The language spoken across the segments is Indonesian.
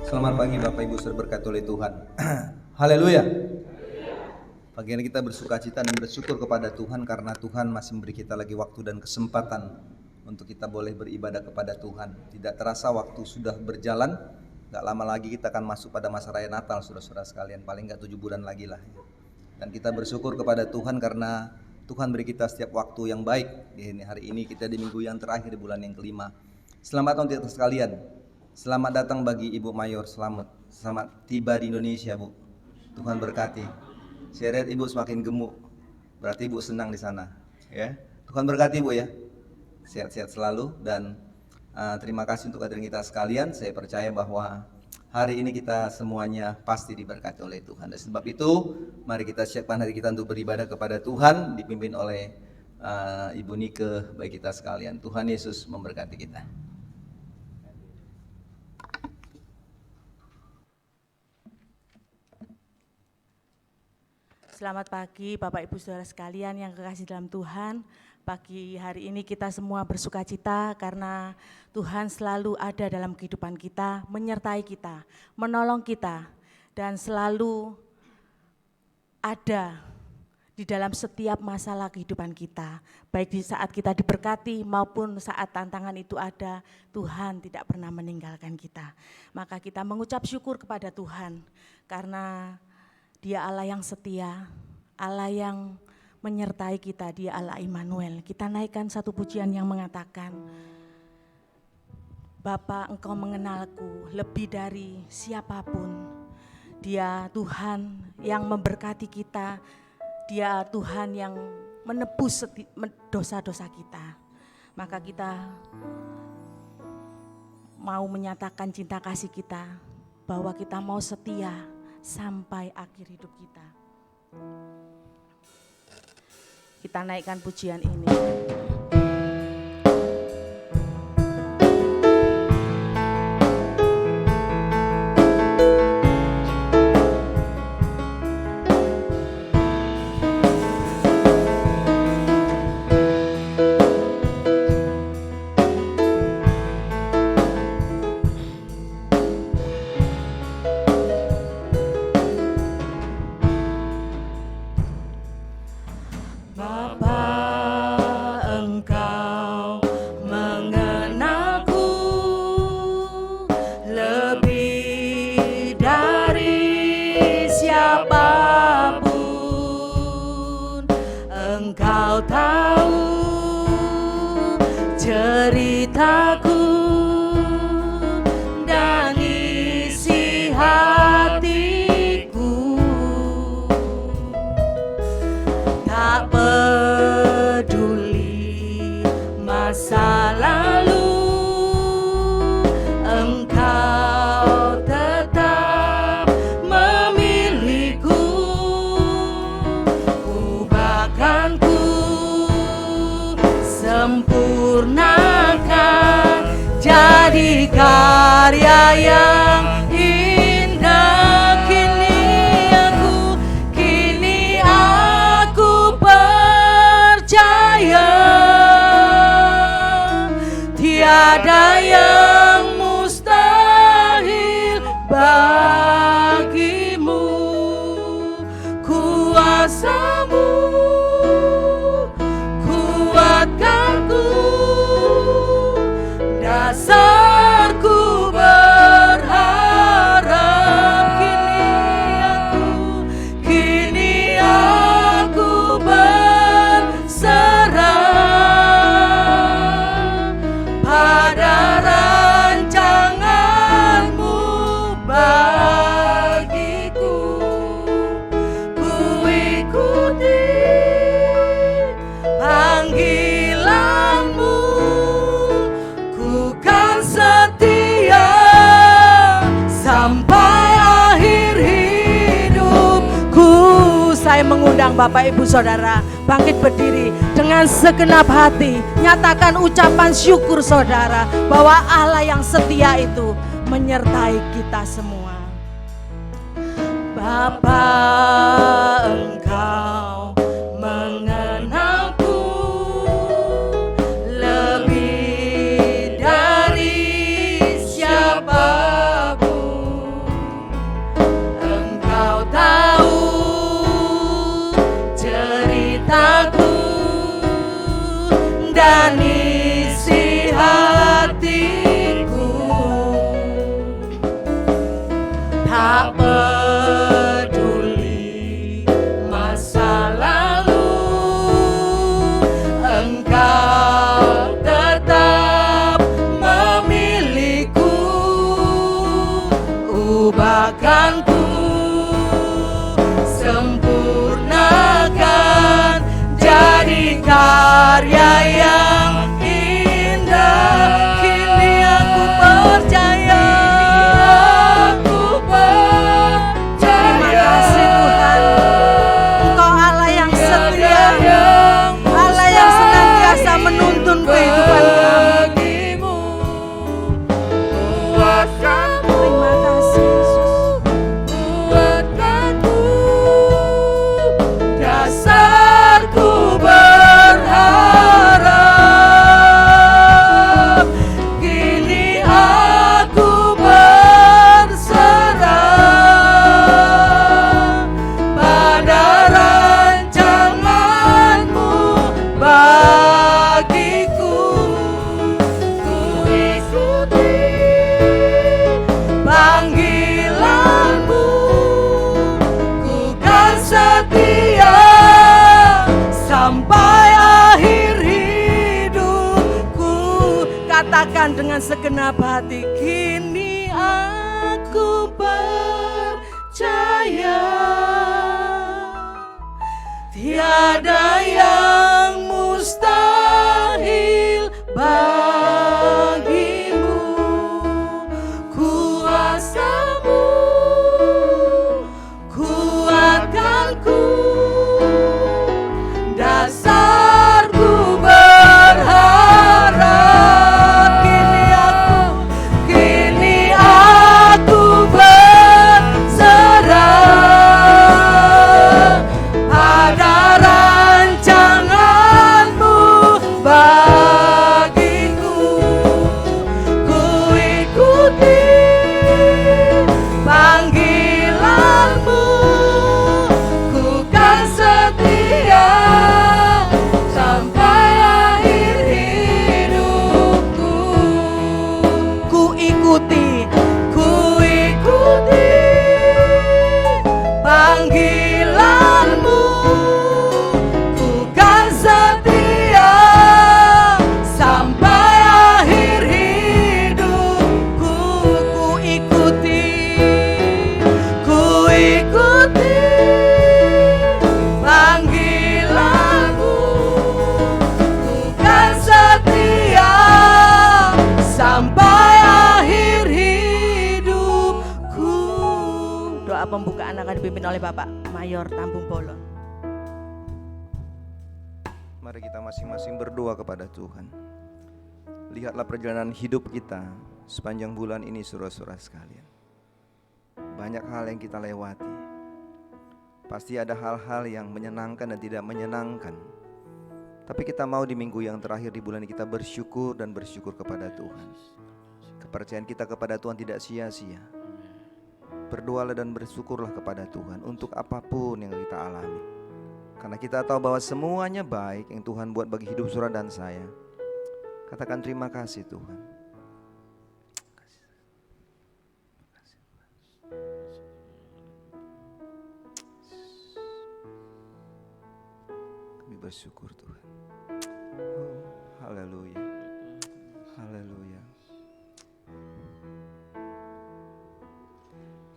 Selamat pagi Bapak Ibu saudara berkati oleh Tuhan. Haleluya. Pagi ini kita bersuka cita dan bersyukur kepada Tuhan karena Tuhan masih memberi kita lagi waktu dan kesempatan untuk kita boleh beribadah kepada Tuhan. Tidak terasa waktu sudah berjalan, gak lama lagi kita akan masuk pada masa raya Natal saudara-saudara sekalian, paling gak 7 bulan lagi lah. Dan kita bersyukur kepada Tuhan karena Tuhan beri kita setiap waktu yang baik. Di hari ini kita di minggu yang terakhir di bulan yang kelima. Selamat tahun kita sekalian. Selamat datang bagi Ibu Mayor, selamat tiba di Indonesia Bu. Tuhan berkati. Saya lihat Ibu semakin gemuk, berarti Ibu senang di sana, ya. Tuhan berkati Bu ya, sehat-sehat selalu dan terima kasih untuk hadirin kita sekalian. Saya percaya bahwa hari ini kita semuanya pasti diberkati oleh Tuhan. Dan sebab itu, mari kita siapkan hati kita untuk beribadah kepada Tuhan, dipimpin oleh Ibu Nike bagi kita sekalian. Tuhan Yesus memberkati kita. Selamat pagi Bapak Ibu Saudara sekalian yang kekasih dalam Tuhan. Pagi hari ini kita semua bersuka cita karena Tuhan selalu ada dalam kehidupan kita, menyertai kita, menolong kita, dan selalu ada di dalam setiap masalah kehidupan kita. Baik di saat kita diberkati maupun saat tantangan itu ada, Tuhan tidak pernah meninggalkan kita. Maka kita mengucap syukur kepada Tuhan karena Dia Allah yang setia, Allah yang menyertai kita, Dia Allah Immanuel. Kita naikkan satu pujian yang mengatakan, Bapa, Engkau mengenalku lebih dari siapapun. Dia Tuhan yang memberkati kita, Dia Tuhan yang menebus dosa-dosa kita. Maka kita mau menyatakan cinta kasih kita, bahwa kita mau setia sampai akhir hidup kita. Kita naikkan pujian ini. Karya yang indah kini aku percaya tiada yang mustahil bagimu, kuasa-Mu kuatkanku, dasarku berharap kini aku berserah pada rancangan-Mu bagiku. Ku ikuti panggilan-Mu, setia sampai akhir hidupku. Saya mengundang Bapak Ibu Saudara bangkit berdiri dengan segenap hati, nyatakan ucapan syukur saudara bahwa Allah yang setia itu menyertai kita semua. Bapa, Engkau mengenalku lebih dari siapapun. tak peduli masa lalu, Engkau tetap memiliku. Ubahkanku, sempurnakan, jadi karya yang indah. Kini aku percaya, terima kasih Tuhan, Engkau Allah yang setia, Allah yang senantiasa menuntun kehidupan kami. Terima kasih Yesus. Dasarku berharap, kini aku berserah pada rancangan-Mu bagiku. Ku ikuti panggilan-Mu, ku kan setia sampai akhir hidupku. Katakan dengan segenap hati, kini aku percaya tiada yang mustahil bagimu. Kuasa-Mu kuatkanku, dasarku berharap. Kini aku berserah pada rancangan-Mu bagiku. Ku ikuti panggilan-Mu, ku kan setia sampai akhir hidupku. Ku ikuti panggilan-Mu, ku kan setia sampai akhir hidupku. Ku ikuti panggilan-Mu, ku kan setia sampai akhir hidupku. Doa pembukaan akan dipimpin oleh Bapak Mayor Tambung Bolon. Mari kita masing-masing berdoa kepada Tuhan. Lihatlah perjalanan hidup kita sepanjang bulan ini, saudara-saudara sekalian. Banyak hal yang kita lewati. Pasti ada hal-hal yang menyenangkan dan tidak menyenangkan. Tapi kita mau di minggu yang terakhir di bulan ini kita bersyukur dan bersyukur kepada Tuhan. Kepercayaan kita kepada Tuhan tidak sia-sia. Berdoalah dan bersyukurlah kepada Tuhan untuk apapun yang kita alami. Karena kita tahu bahwa semuanya baik yang Tuhan buat bagi hidup saudara dan saya. Katakan terima kasih Tuhan. Kami bersyukur Tuhan. Oh, haleluya. Haleluya.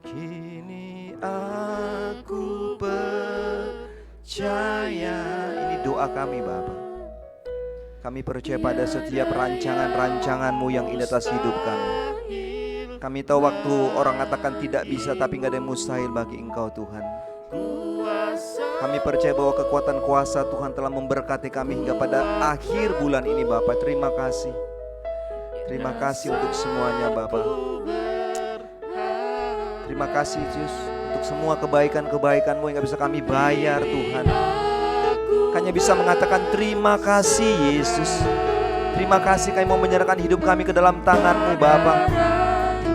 Kini aku percaya. Ini doa kami Bapa. Kami percaya pada setiap rancangan-rancangan-Mu yang indah atas hidup kami. Kami tahu waktu orang katakan tidak bisa, tapi gak ada yang mustahil bagi Engkau Tuhan. Kami percaya bahwa kekuatan kuasa Tuhan telah memberkati kami hingga pada akhir bulan ini Bapa. Terima kasih. Terima kasih untuk semuanya Bapa. Terima kasih Yesus untuk semua kebaikan-kebaikan-Mu yang gak bisa kami bayar Tuhan. Hanya bisa mengatakan terima kasih Yesus. Terima kasih kami mau menyerahkan hidup kami ke dalam tangan-Mu Bapa.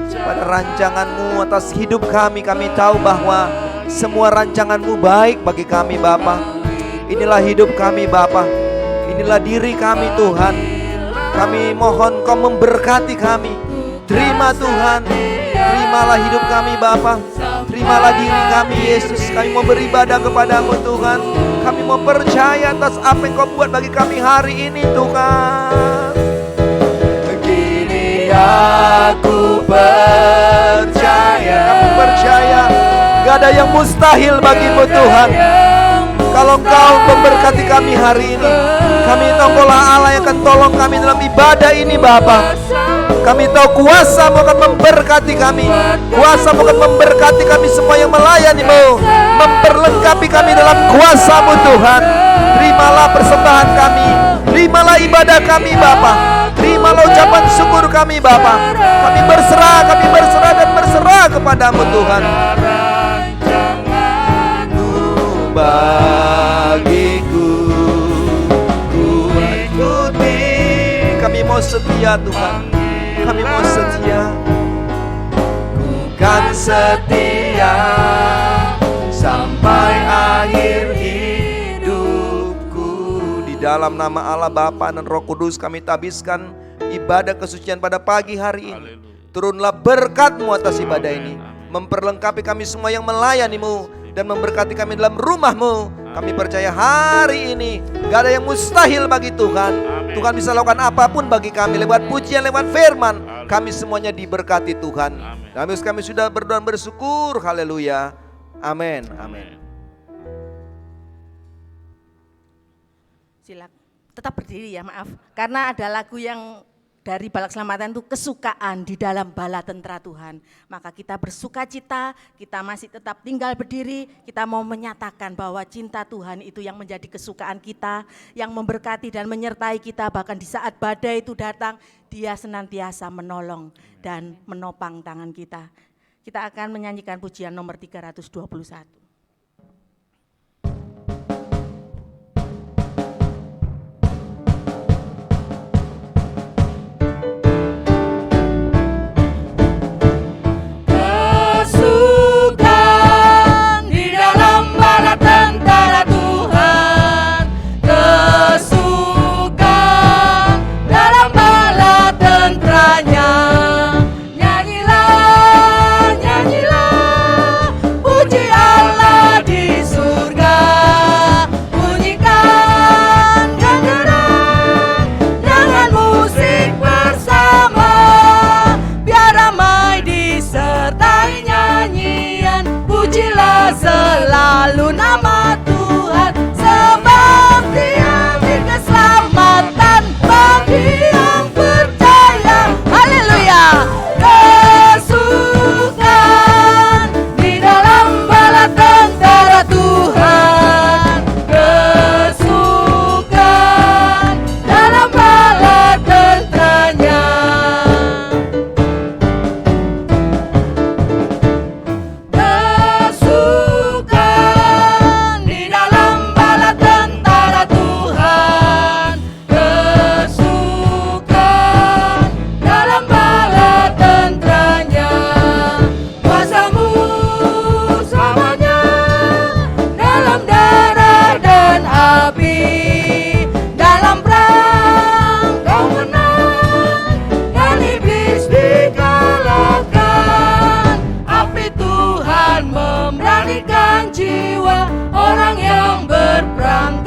Pada rancangan-Mu atas hidup kami, kami tahu bahwa semua rancangan-Mu baik bagi kami Bapa. Inilah hidup kami Bapa. Inilah diri kami Tuhan. Kami mohon Kau memberkati kami. Terima Tuhan. Terimalah hidup kami Bapa. Terimalah diri kami Yesus. Kami mau beribadah kepadamu Tuhan. Kami mau percaya atas apa yang kau buat bagi kami hari ini Tuhan. Kini aku percaya. Kami percaya gak ada yang mustahil bagimu Tuhan. Kalau Engkau memberkati kami hari ini, kami tahu Engkaulah Allah yang akan tolong kami dalam ibadah ini Bapa. Kami tahu kuasa-Mu akan memberkati kami. Kuasa-Mu akan memberkati kami semua yang melayani-Mu, memperlengkapi kami dalam kuasa-Mu Tuhan. Terimalah persembahan kami, terimalah ibadah kami Bapa. Terimalah ucapan syukur kami Bapa. Kami berserah dan berserah kepadamu Tuhan. Bagiku ku ikuti. Kami mau setia Tuhan. Kami mau setia. Ku kan setia sampai akhir hidupku. Di dalam nama Allah Bapa dan Roh Kudus kami tabiskan ibadah kesucian pada pagi hari ini. Turunlah berkat-Mu atas ibadah ini. Memperlengkapi kami semua yang melayani-Mu dan memberkati kami dalam rumah-Mu. Kami percaya hari ini gak ada yang mustahil bagi Tuhan. Tuhan bisa lakukan apapun bagi kami lewat pujian, lewat firman. Kami semuanya diberkati Tuhan. Kami sudah berdoa bersyukur. Haleluya. Amin. Amin. Silakan tetap berdiri ya, maaf. Karena ada lagu yang dari Balak Selamatan itu kesukaan di dalam bala tentara Tuhan. Maka kita bersuka cita, kita masih tetap tinggal berdiri, kita mau menyatakan bahwa cinta Tuhan itu yang menjadi kesukaan kita, yang memberkati dan menyertai kita, bahkan di saat badai itu datang, Dia senantiasa menolong dan menopang tangan kita. Kita akan menyanyikan pujian nomor 321. Selalu nama Tuhan, sebab Dia beri keselamatan bagi yang percaya. Haleluya. Kesukaan di dalam bala tentara Tuhan, kesukaan dalam bala tentaranya.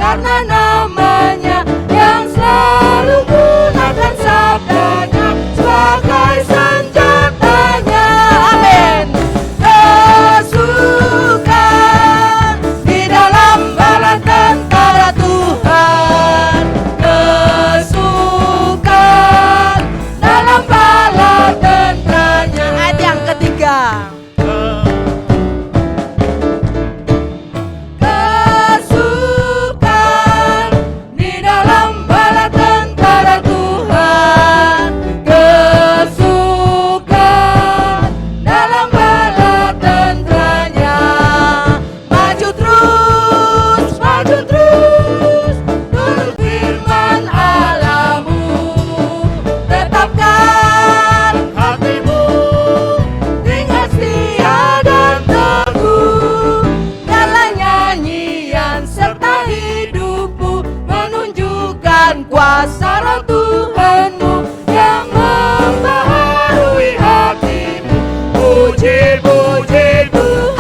Karena namanya yang selalu gunakan sabdanya sebagai senjatanya. Amin. Kesukaan di dalam bala tentara Tuhan, kesukaan dalam bala tentaranya. Ayat yang ketiga. Kuasa roh Tuhanmu yang membaharui hatimu. Puji, puji Tuhan.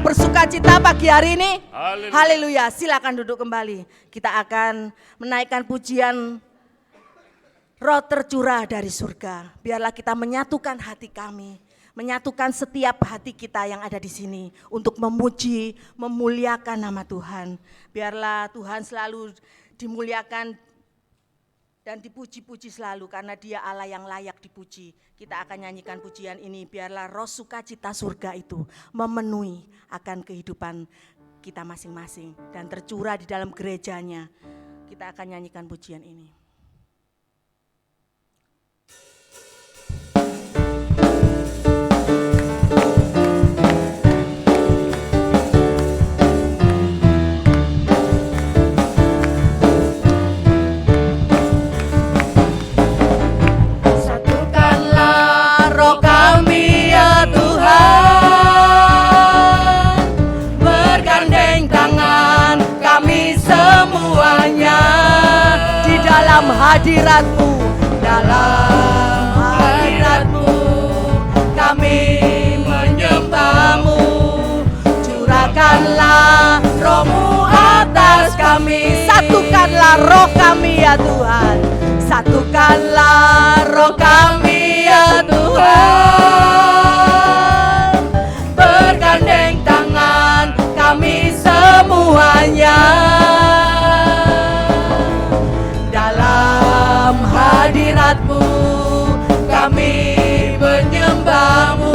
saudara bersukacita pagi hari ini? Haleluya. Silakan duduk kembali. Kita akan menaikkan pujian Roh tercurah dari surga. Biarlah kita menyatukan hati kami, menyatukan setiap hati kita yang ada di sini untuk memuji, memuliakan nama Tuhan. Biarlah Tuhan selalu dimuliakan dan dipuji-puji selalu karena Dia Allah yang layak dipuji. Kita akan nyanyikan pujian ini, biarlah roh sukacita surga itu memenuhi akan kehidupan kita masing-masing dan tercurah di dalam gerejanya. Kita akan nyanyikan pujian ini. Hadirat-Mu, dalam hadirat-Mu kami menyembah-Mu. Curahkanlah roh-Mu atas kami. Satukanlah roh kami ya Tuhan. Satukanlah roh kami ya Tuhan. Bergandeng tangan kami semuanya. Hadirat-Mu kami menyembah-Mu.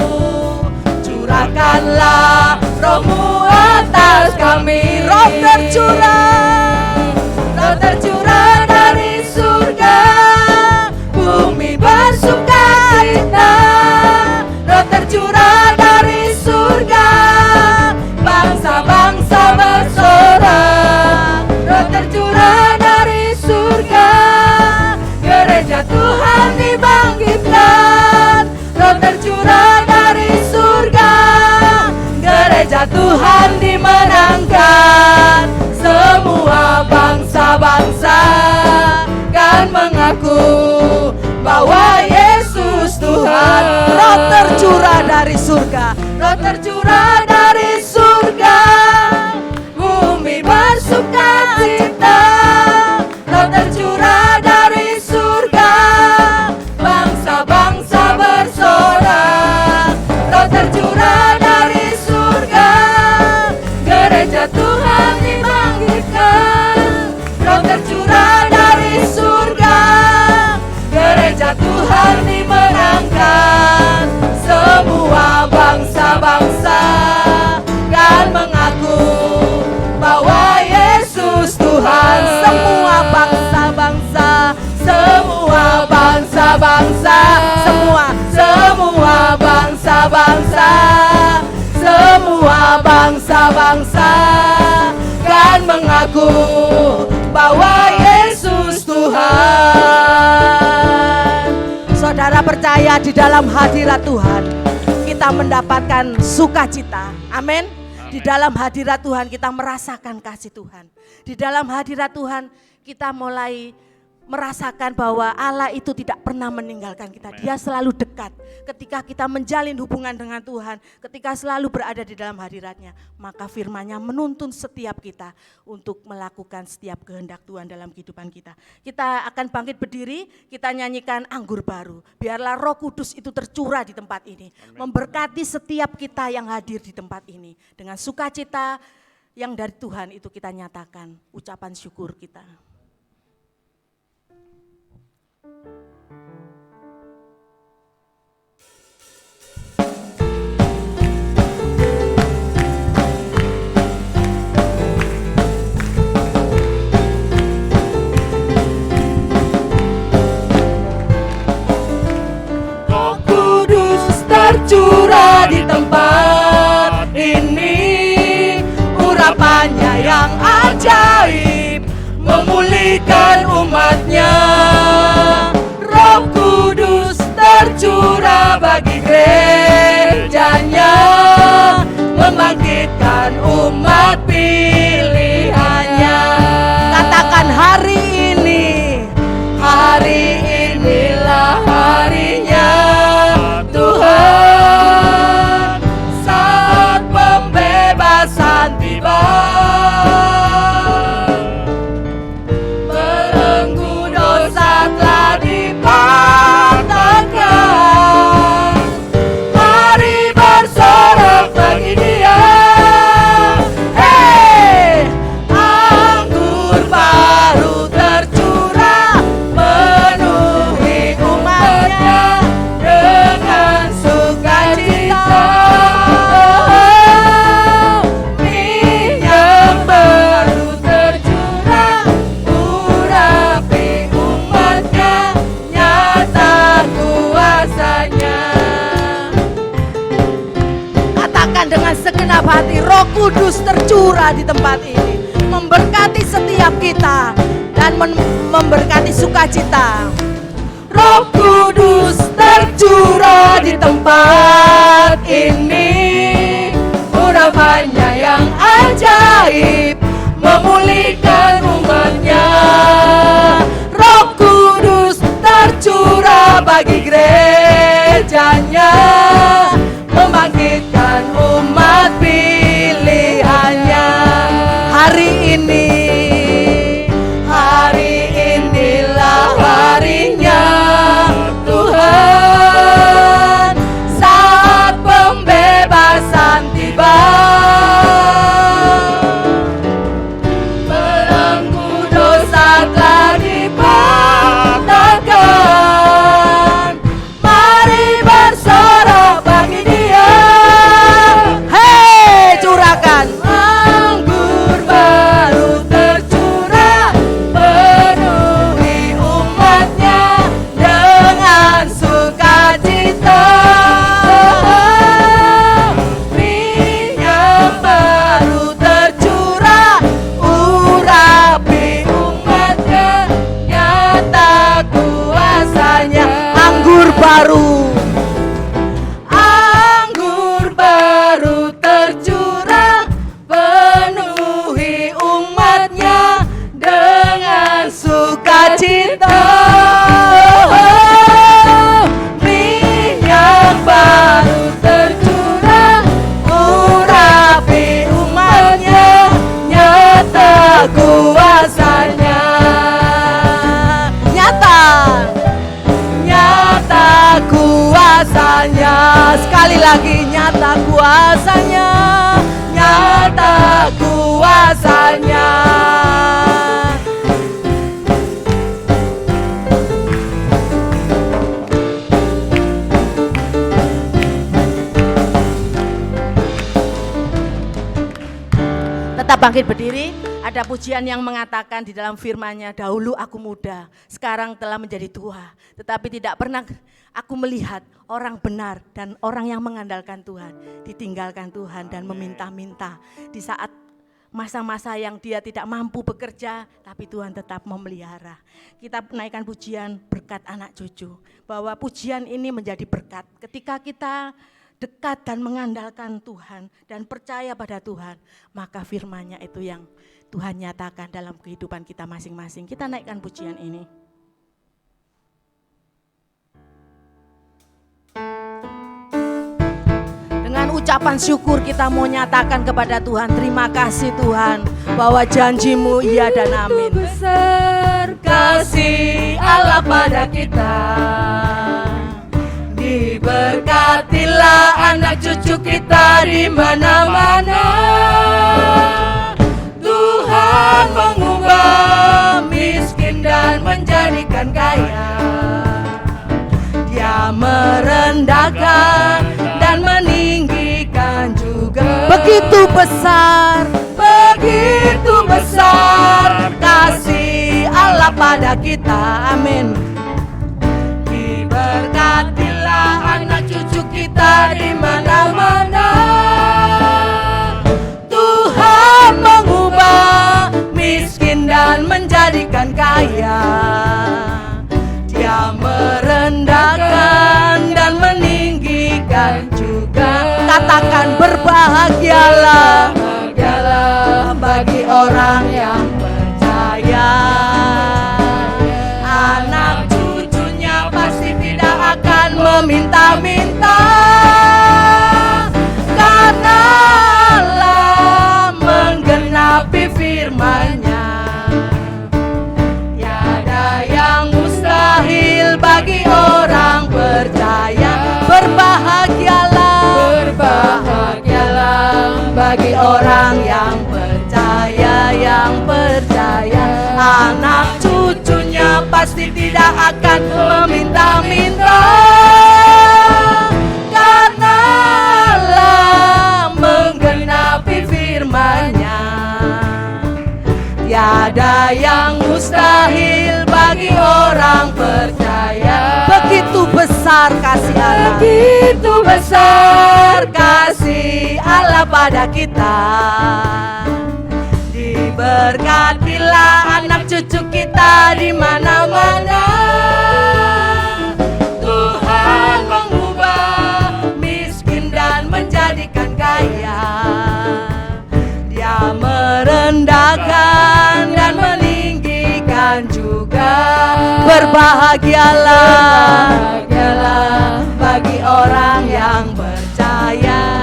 Curahkanlah roh-Mu atas kami. Roh tercurah dari surga, bumi bersukacita. Roh tercurah dari surga, bangsa-bangsa bersorak. Roh tercurah dari surga, gereja Tuhan dibangkitkan. Roh tercurah dari surga, gereja Tuhan dimenangkan. Semua bangsa-bangsa kan mengaku bahwa Yesus Tuhan. Roh tercurah dari surga, roh tercurah dari surga, bumi bersukacita. Roh tercurah dari surga, bangsa-bangsa bersorak. Roh tercurah dari surga, gereja Tuhan dibangkitkan. Roh tercurah dari surga, gereja Tuhan dimenangkan. Semua bangsa-bangsa kan mengaku bahwa Yesus Tuhan. Semua bangsa-bangsa, semua bangsa-bangsa, semua bangsa-bangsa, semua bangsa-bangsa kan mengaku bahwa Yesus Tuhan. Saudara percaya di dalam hadirat Tuhan kita mendapatkan sukacita. Amin. Di dalam hadirat Tuhan kita merasakan kasih Tuhan. Di dalam hadirat Tuhan kita mulai merasakan bahwa Allah itu tidak pernah meninggalkan kita. Dia selalu dekat. Ketika kita menjalin hubungan dengan Tuhan, ketika selalu berada di dalam hadiratnya, maka firman-Nya menuntun setiap kita untuk melakukan setiap kehendak Tuhan dalam kehidupan kita. Kita akan bangkit berdiri, kita nyanyikan Anggur Baru. Biarlah Roh Kudus itu tercurah di tempat ini, memberkati setiap kita yang hadir di tempat ini. Dengan sukacita yang dari Tuhan itu kita nyatakan ucapan syukur kita. Tercurah di tempat ini, urapannya yang ajaib memulihkan umatnya. Roh Kudus tercurah bagi gerejanya, membangkitkan umat pilihannya. Katakan hari inilah harinya Tuhan, saat pembebasan nyatakan dengan segenap hati, Roh Kudus tercurah di tempat ini, memberkati setiap kita dan memberkati sukacita. Roh Kudus tercurah di tempat ini, urapannya yang ajaib memulihkan umatnya. Roh Kudus tercurah bagi gerejanya, membangkitkan umat pilihannya. Hari inilah harinya Tuhan, saat pembebasan tiba. Belenggu dosa telah dipatahkan, mari bersorak bagi Dia. Hei, curahkan anggur baru tercurah, penuhi umatnya dengan sukacita. Minyak baru tercurah, urapi umatnya, nyata kuasanya. Anggur baru tercurah, penuhi umatnya dengan sukacita. Minyak baru tercurah, urapi umatnya, nyata kuasanya. Nyata kuasanya. Sekali lagi, nyata kuasanya, nyata kuasanya. Tetap bangkit berdiri. Ada pujian yang mengatakan di dalam firman-Nya, dahulu aku muda, sekarang telah menjadi tua, tetapi tidak pernah aku melihat orang benar dan orang yang mengandalkan Tuhan ditinggalkan Tuhan dan meminta-minta. Di saat masa-masa yang dia tidak mampu bekerja, tapi Tuhan tetap memelihara. Kita naikkan pujian berkat anak cucu, bahwa pujian ini menjadi berkat ketika kita dekat dan mengandalkan Tuhan dan percaya pada Tuhan, maka firman-Nya itu yang Tuhan nyatakan dalam kehidupan kita masing-masing. Kita naikkan pujian ini. Dengan ucapan syukur kita mau nyatakan kepada Tuhan, terima kasih Tuhan, bahwa janji-Mu iya dan amin. Besar kasih Allah pada kita, diberkatilah anak cucu kita di mana-mana. Tuhan mengubah miskin dan menjadikan kaya. Dia merendahkan dan meninggikan juga. Begitu besar kasih Allah pada kita. Amin. Diberkatilah anak cucu kita di mana-mana. Tuhan mengubah miskin dan menjadikan kaya. Dia merendahkan dan meninggikan juga. Katakan berbahagialah, berbahagialah bagi orang yang percaya. Anak cucunya pasti tidak akan meminta-minta, karena Allah menggenapi firman-Nya. Tiada yang mustahil bagi orang percaya. Berbahagialah, berbahagialah bagi orang yang percaya, yang percaya. Anak cucunya pasti tidak akan meminta-minta, karena Allah menggenapi firman-Nya. Tiada yang mustahil bagi orang percaya. Begitu besar kasih Allah, begitu besar kasih Allah kepada kita. Diberkatilah anak cucu kita di mana-mana. Tuhan mengubah miskin dan menjadikan kaya. Dia merendahkan dan meninggikan juga. Berbahagialah bagi orang yang percaya.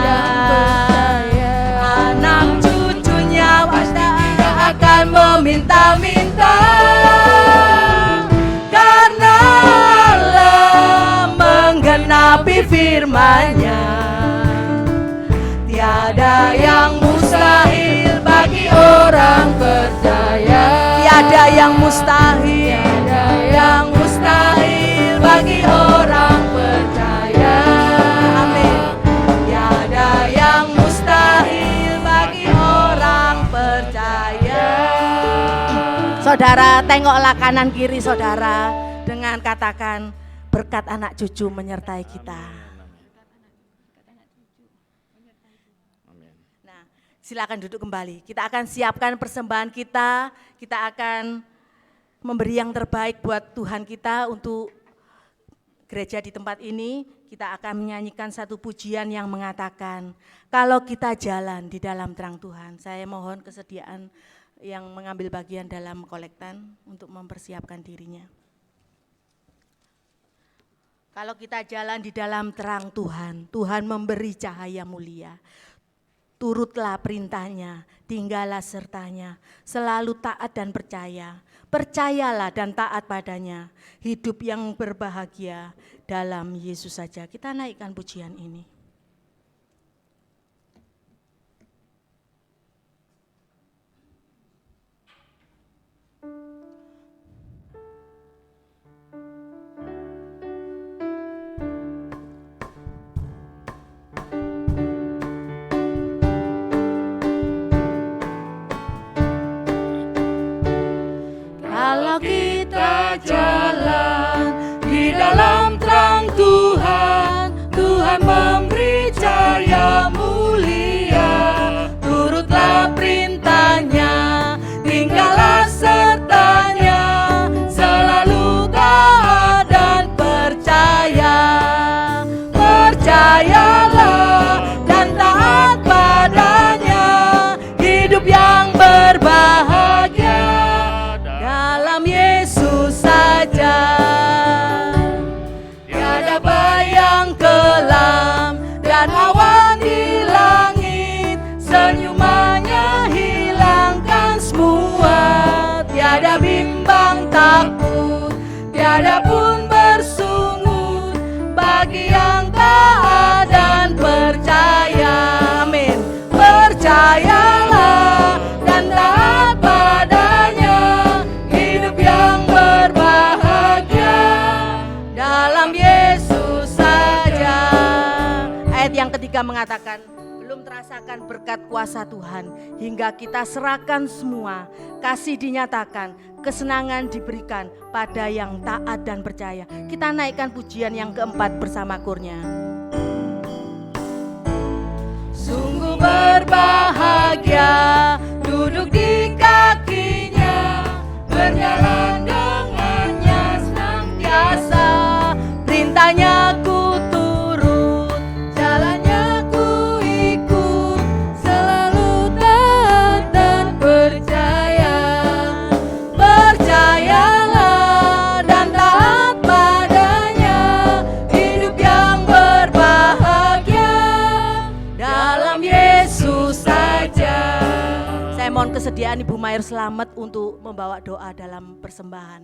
Anak cucunya pasti tidak akan meminta-minta, karena Allah menggenapi firman-Nya. Tiada yang mustahil bagi orang percaya. Tiada yang mustahil, tiada yang mustahil bagi orang percaya. Amin. Tiada yang mustahil bagi orang percaya. Saudara, tengoklah kanan kiri saudara dengan katakan, berkat anak cucu menyertai kita. Nah, silakan duduk kembali. Kita akan siapkan persembahan kita. Kita akan memberi yang terbaik buat Tuhan kita untuk gereja di tempat ini. Kita akan menyanyikan satu pujian yang mengatakan, kalau kita jalan di dalam terang Tuhan. Saya mohon kesediaan yang mengambil bagian dalam kolektan untuk mempersiapkan dirinya. Kalau kita jalan di dalam terang Tuhan, Tuhan memberi cahaya mulia. Turutlah perintahnya, tinggallah sertanya, selalu taat dan percaya. Percayalah dan taat padanya, hidup yang berbahagia dalam Yesus saja. Kita naikkan pujian ini. Kalau kita jalan di dalam terang Tuhan, Tuhan memberi cahaya mulia. Turutlah perintahnya, tinggallah sertanya, selalu taat dan percaya. Percayalah dan taat padanya, hidup yang berbahagia dalam Yesus saja. Tiada bayang kelam dan awan di langit, senyumannya hilangkan semua. Tiada bimbang takut, tiada pun bersungut bagi yang taat dan percaya. Amin. Percayalah dan taat padanya, hidup yang berbahagia dalam Yesus saja. Ayat yang ketiga mengatakan, belum terasakan berkat kuasa Tuhan hingga kita serahkan semua. Kasih dinyatakan, kesenangan diberikan pada yang taat dan percaya. Kita naikkan pujian yang keempat bersama kurnya. Sungguh berbahagia duduk di kakinya, berjalan dengannya senantiasa. Perintahnya ku turut, jalannya ku ikut, selalu taat dan percaya. Percayalah dan taat padanya, hidup yang berbahagia dalam Yesus saja. Saya mohon kesediaan Ibu Mayor Selamat untuk membawa doa dalam persembahan.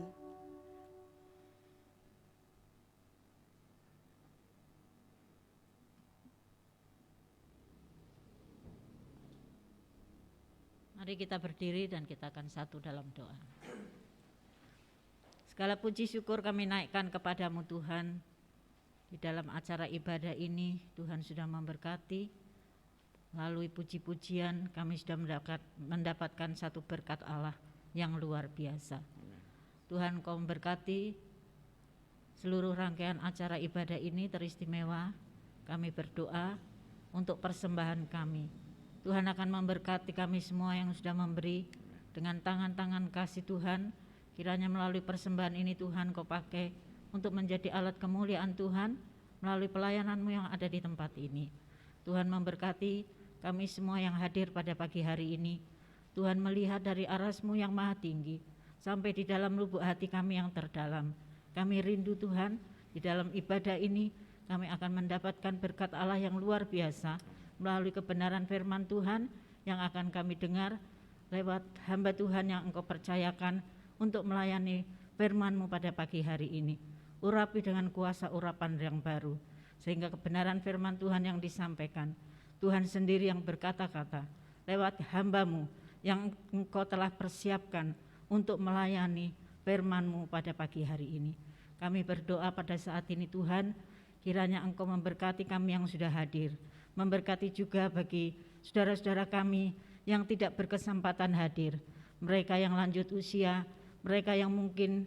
Mari kita berdiri dan kita akan satu dalam doa. Segala puji syukur kami naikkan kepadamu Tuhan. Di dalam acara ibadah ini Tuhan sudah memberkati. Melalui puji-pujian kami sudah mendapatkan satu berkat Allah yang luar biasa. Tuhan kau memberkati seluruh rangkaian acara ibadah ini teristimewa. Kami berdoa untuk persembahan kami. Tuhan akan memberkati kami semua yang sudah memberi dengan tangan-tangan kasih Tuhan. Kiranya melalui persembahan ini Tuhan Kau pakai untuk menjadi alat kemuliaan Tuhan melalui pelayanan-Mu yang ada di tempat ini. Tuhan memberkati kami semua yang hadir pada pagi hari ini. Tuhan melihat dari aras-Mu yang maha tinggi sampai di dalam lubuk hati kami yang terdalam. Kami rindu Tuhan, di dalam ibadah ini kami akan mendapatkan berkat Allah yang luar biasa melalui kebenaran firman Tuhan yang akan kami dengar lewat hamba Tuhan yang Engkau percayakan untuk melayani firman-Mu pada pagi hari ini. Urapi dengan kuasa urapan yang baru, sehingga kebenaran firman Tuhan yang disampaikan, Tuhan sendiri yang berkata-kata lewat hamba-Mu yang Engkau telah persiapkan untuk melayani firman-Mu pada pagi hari ini. Kami berdoa pada saat ini Tuhan, kiranya Engkau memberkati kami yang sudah hadir, memberkati juga bagi saudara-saudara kami yang tidak berkesempatan hadir, mereka yang lanjut usia, mereka yang mungkin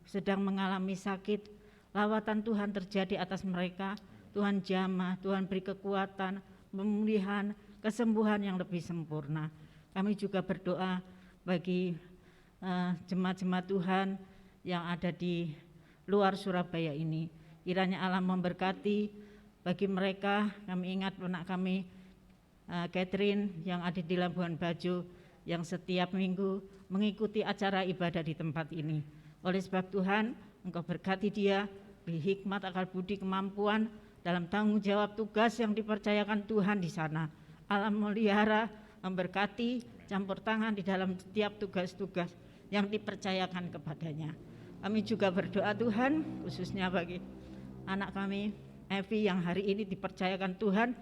sedang mengalami sakit. Lawatan Tuhan terjadi atas mereka. Tuhan jamah, Tuhan beri kekuatan, pemulihan, kesembuhan yang lebih sempurna. Kami juga berdoa bagi jemaat-jemaat Tuhan yang ada di luar Surabaya ini. Kiranya Allah memberkati bagi mereka. Kami ingat anak kami Catherine yang ada di Labuan Bajo yang setiap minggu mengikuti acara ibadah di tempat ini. Oleh sebab Tuhan, Engkau berkati dia, beri hikmat, akal budi, kemampuan dalam tanggung jawab tugas yang dipercayakan Tuhan di sana. Allah melihara, memberkati, campur tangan di dalam setiap tugas-tugas yang dipercayakan kepadanya. Kami juga berdoa Tuhan, khususnya bagi anak kami Evi yang hari ini dipercayakan Tuhan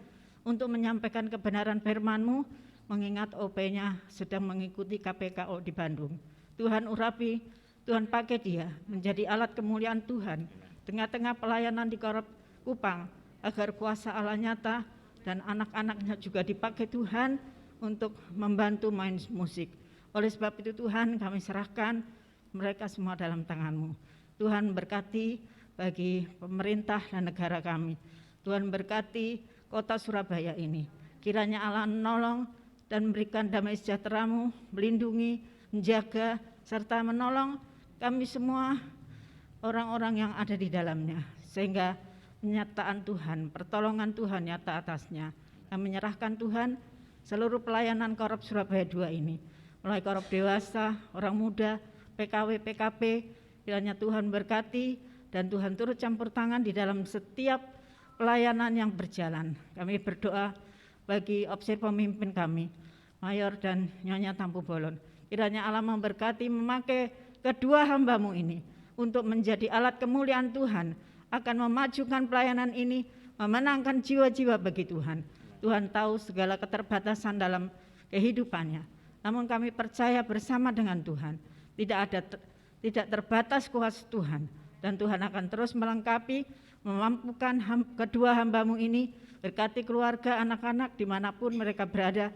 untuk menyampaikan kebenaran firman-Mu, mengingat OP-nya sedang mengikuti KPKO di Bandung. Tuhan urapi, Tuhan pakai dia menjadi alat kemuliaan Tuhan tengah-tengah pelayanan di Korab Kupang, agar kuasa Allah nyata dan anak-anaknya juga dipakai Tuhan untuk membantu main musik. Oleh sebab itu Tuhan, kami serahkan mereka semua dalam tangan-Mu. Tuhan berkati bagi pemerintah dan negara kami. Tuhan berkati kota Surabaya ini. Kiranya Allah menolong dan memberikan damai sejahtera-Mu, melindungi, menjaga, serta menolong kami semua orang-orang yang ada di dalamnya, sehingga penyataan Tuhan, pertolongan Tuhan nyata atasnya. Kami menyerahkan Tuhan seluruh pelayanan Korab Surabaya 2 ini, mulai Korab dewasa, orang muda, PKW, PKP, kiranya Tuhan berkati dan Tuhan turut campur tangan di dalam setiap pelayanan yang berjalan. Kami berdoa bagi opsir pemimpin kami, Mayor dan Nyonya Tampu Bolon. Kiranya Allah memberkati, memakai kedua hamba-Mu ini untuk menjadi alat kemuliaan Tuhan, akan memajukan pelayanan ini, memenangkan jiwa-jiwa bagi Tuhan. Tuhan tahu segala keterbatasan dalam kehidupannya, namun kami percaya bersama dengan Tuhan, tidak terbatas kuasa Tuhan, dan Tuhan akan terus melengkapi, memampukan kedua hamba-Mu ini, berkati keluarga, anak-anak dimanapun mereka berada.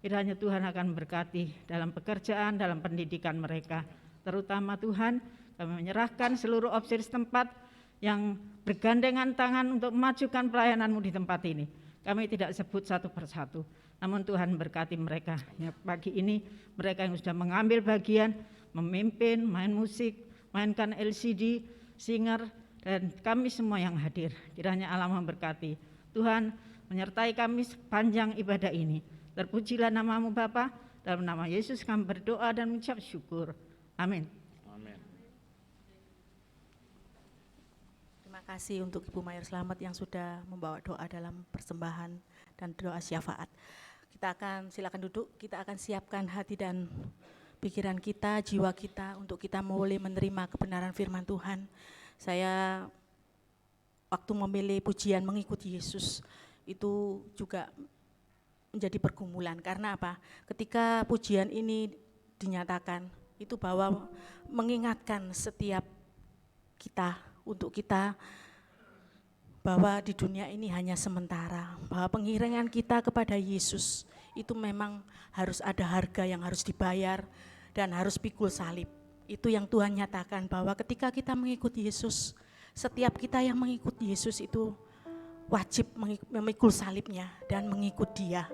Kiranya Tuhan akan berkati dalam pekerjaan, dalam pendidikan mereka. Terutama Tuhan, kami menyerahkan seluruh opsir setempat yang bergandengan tangan untuk memajukan pelayanan-Mu di tempat ini. Kami tidak sebut satu persatu, namun Tuhan berkati mereka. Ya, pagi ini mereka yang sudah mengambil bagian, memimpin, main musik, mainkan LCD, singer, dan kami semua yang hadir. Kiranya Allah memberkati. Tuhan menyertai kami sepanjang ibadah ini. Terpujilah nama-Mu Bapa, dalam nama Yesus kami berdoa dan mengucap syukur. Amin. Terima kasih untuk Ibu Mayor Selamat yang sudah membawa doa dalam persembahan dan doa syafaat. Kita akan silakan duduk, kita akan siapkan hati dan pikiran kita, jiwa kita untuk kita boleh menerima kebenaran firman Tuhan. Saya waktu memilih pujian mengikuti Yesus itu juga menjadi pergumulan. Karena apa? Ketika pujian ini dinyatakan, itu bahwa mengingatkan setiap kita, untuk kita, bahwa di dunia ini hanya sementara, bahwa pengiringan kita kepada Yesus itu memang harus ada harga yang harus dibayar dan harus pikul salib. Itu yang Tuhan nyatakan, bahwa ketika kita mengikuti Yesus, setiap kita yang mengikuti Yesus itu wajib memikul salibnya dan mengikut Dia.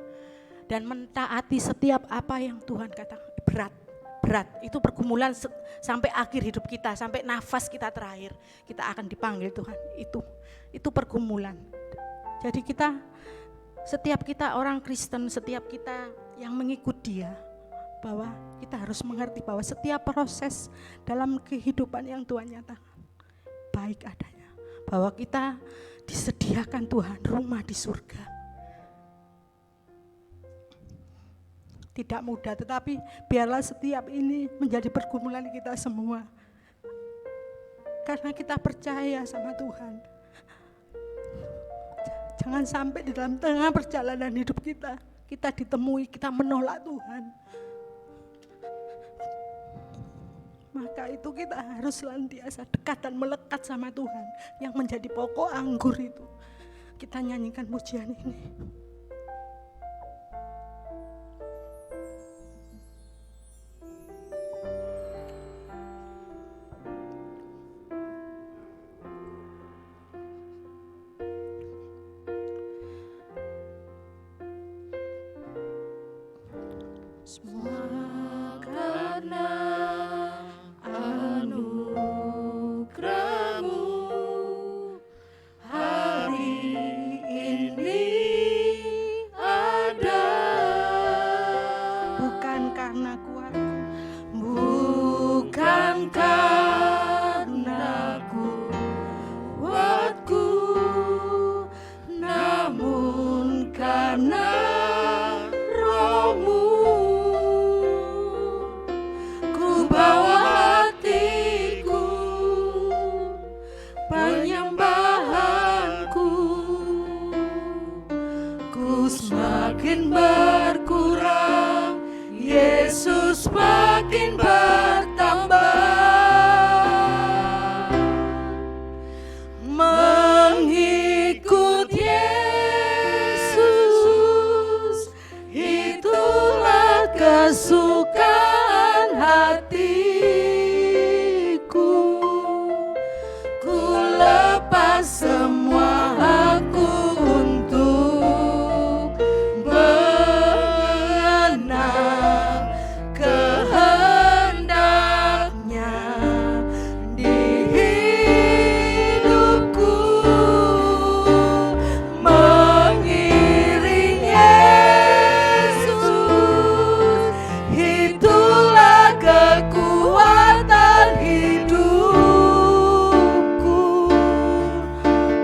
dan mentaati setiap apa yang Tuhan katakan. Berat itu pergumulan sampai akhir hidup kita, sampai nafas kita terakhir kita akan dipanggil Tuhan. Itu pergumulan. Jadi setiap kita orang Kristen, setiap kita yang mengikut Dia, bahwa kita harus mengerti bahwa setiap proses dalam kehidupan yang Tuhan nyatakan baik adanya, bahwa kita disediakan Tuhan rumah di surga. Tidak mudah, tetapi biarlah setiap ini menjadi pergumulan kita semua, karena kita percaya sama Tuhan. Jangan sampai di dalam tengah perjalanan hidup kita ditemui kita menolak Tuhan. Maka itu kita harus senantiasa dekat dan melekat sama Tuhan, yang menjadi pokok anggur itu. Kita nyanyikan pujian ini. Semua karena anugerah-Mu hari ini ada, bukan karena kuatku, bukan karena kuatku, namun karena Roh-Mu. Bawa hatiku, penyembahanku, ku semakin berkurang, Yesus makin bertambah. Mengikut Yesus, itulah kesukaan hatiku. Ku lepas semua hakku untuk mengenal kehendaknya di hidupku. Mengiring Yesus, itulah kekuatan hidupku.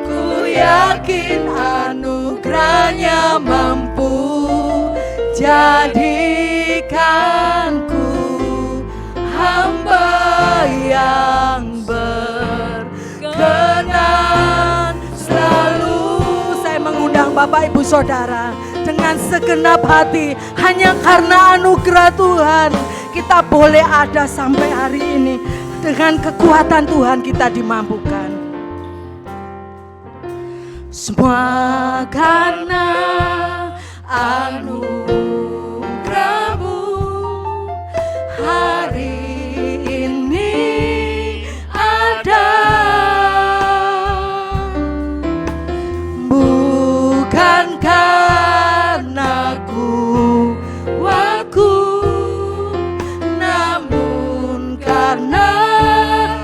Ku yakin anugerahnya mampu jadikanku hamba yang berkenan selalu. Saya mengundang Bapak Ibu Saudara dengan segenap hati, hanya karena anugerah Tuhan kita boleh ada sampai hari ini. Dengan kekuatan Tuhan kita dimampukan. Semua karena anugerah-Mu hari ini ada, bukan karena kuatku, namun karena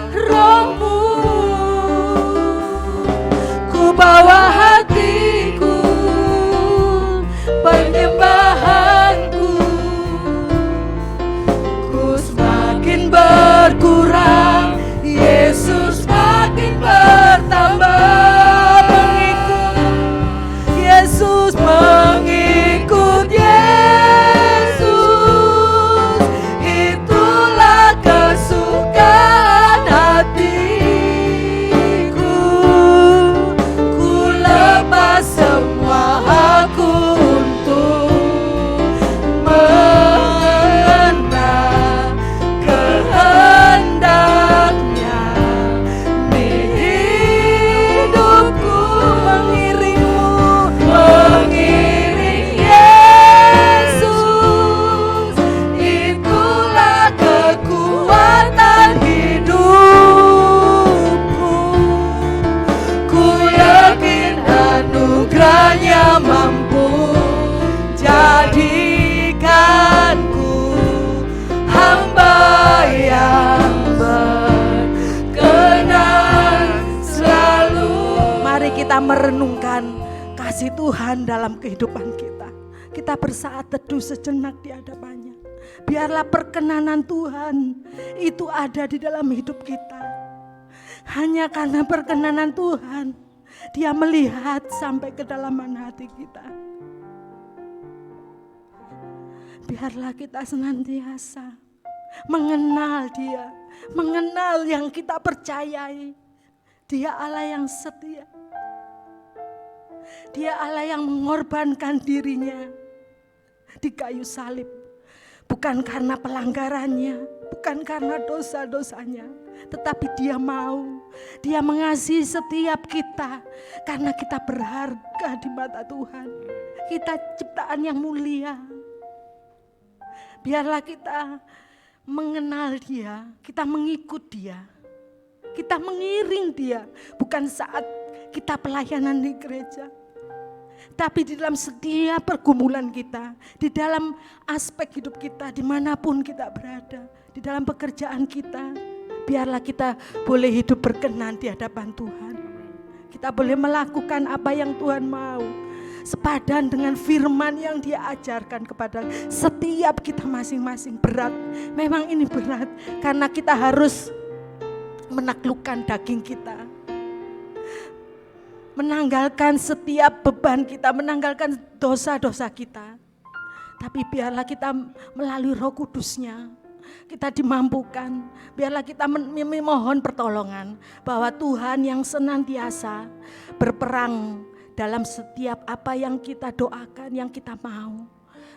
Roh-Mu. Ku bawa hatiku, merenungkan kasih Tuhan dalam kehidupan kita. Kita bersaat teduh sejenak di hadapannya. Biarlah perkenanan Tuhan itu ada di dalam hidup kita. Hanya karena perkenanan Tuhan, Dia melihat sampai kedalaman hati kita. Biarlah kita senantiasa mengenal Dia, mengenal yang kita percayai. Dia Allah yang setia. Dia Allah yang mengorbankan dirinya di kayu salib. Bukan karena pelanggarannya, bukan karena dosa-dosanya, tetapi Dia mau. Dia mengasihi setiap kita karena kita berharga di mata Tuhan. Kita ciptaan yang mulia. Biarlah kita mengenal Dia, kita mengikut Dia, kita mengiring Dia. Bukan saat kita pelayanan di gereja, tapi di dalam setiap pergumulan kita, di dalam aspek hidup kita, dimanapun kita berada, di dalam pekerjaan kita, biarlah kita boleh hidup berkenan di hadapan Tuhan. Kita boleh melakukan apa yang Tuhan mau, sepadan dengan firman yang Dia ajarkan kepada setiap kita masing-masing. Berat, memang ini berat, karena kita harus menaklukkan daging kita, menanggalkan setiap beban kita, menanggalkan dosa-dosa kita. Tapi biarlah kita melalui Roh Kudus-Nya, kita dimampukan. Biarlah kita memohon pertolongan bahwa Tuhan yang senantiasa berperang dalam setiap apa yang kita doakan, yang kita mau.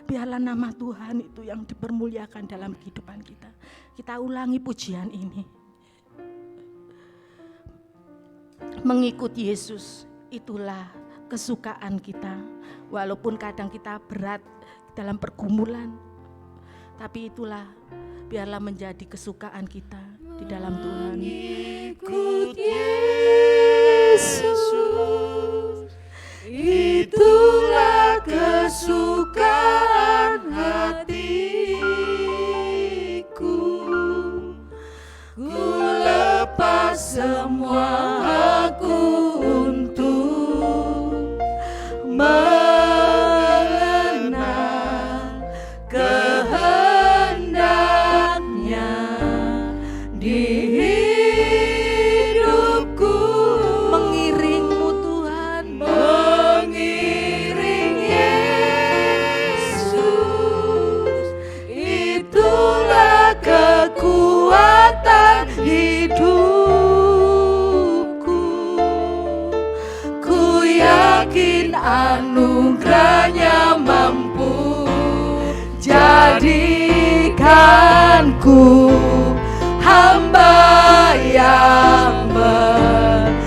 Biarlah nama Tuhan itu yang dipermuliakan dalam kehidupan kita. Kita ulangi pujian ini. Mengikuti Yesus, itulah kesukaan kita. Walaupun kadang kita berat dalam pergumulan, tapi itulah biarlah menjadi kesukaan kita di dalam Tuhan. Mengikut Yesus, itulah kesukaan hatiku. Ku lepas semua aku untuk mengenal kehendaknya di hidupku. Mengiringmu Tuhan, Mengiring Yesus, itulah kekuatan hidupku. Ku yakin anugerahnya mampu jadikanku hamba yang berkenan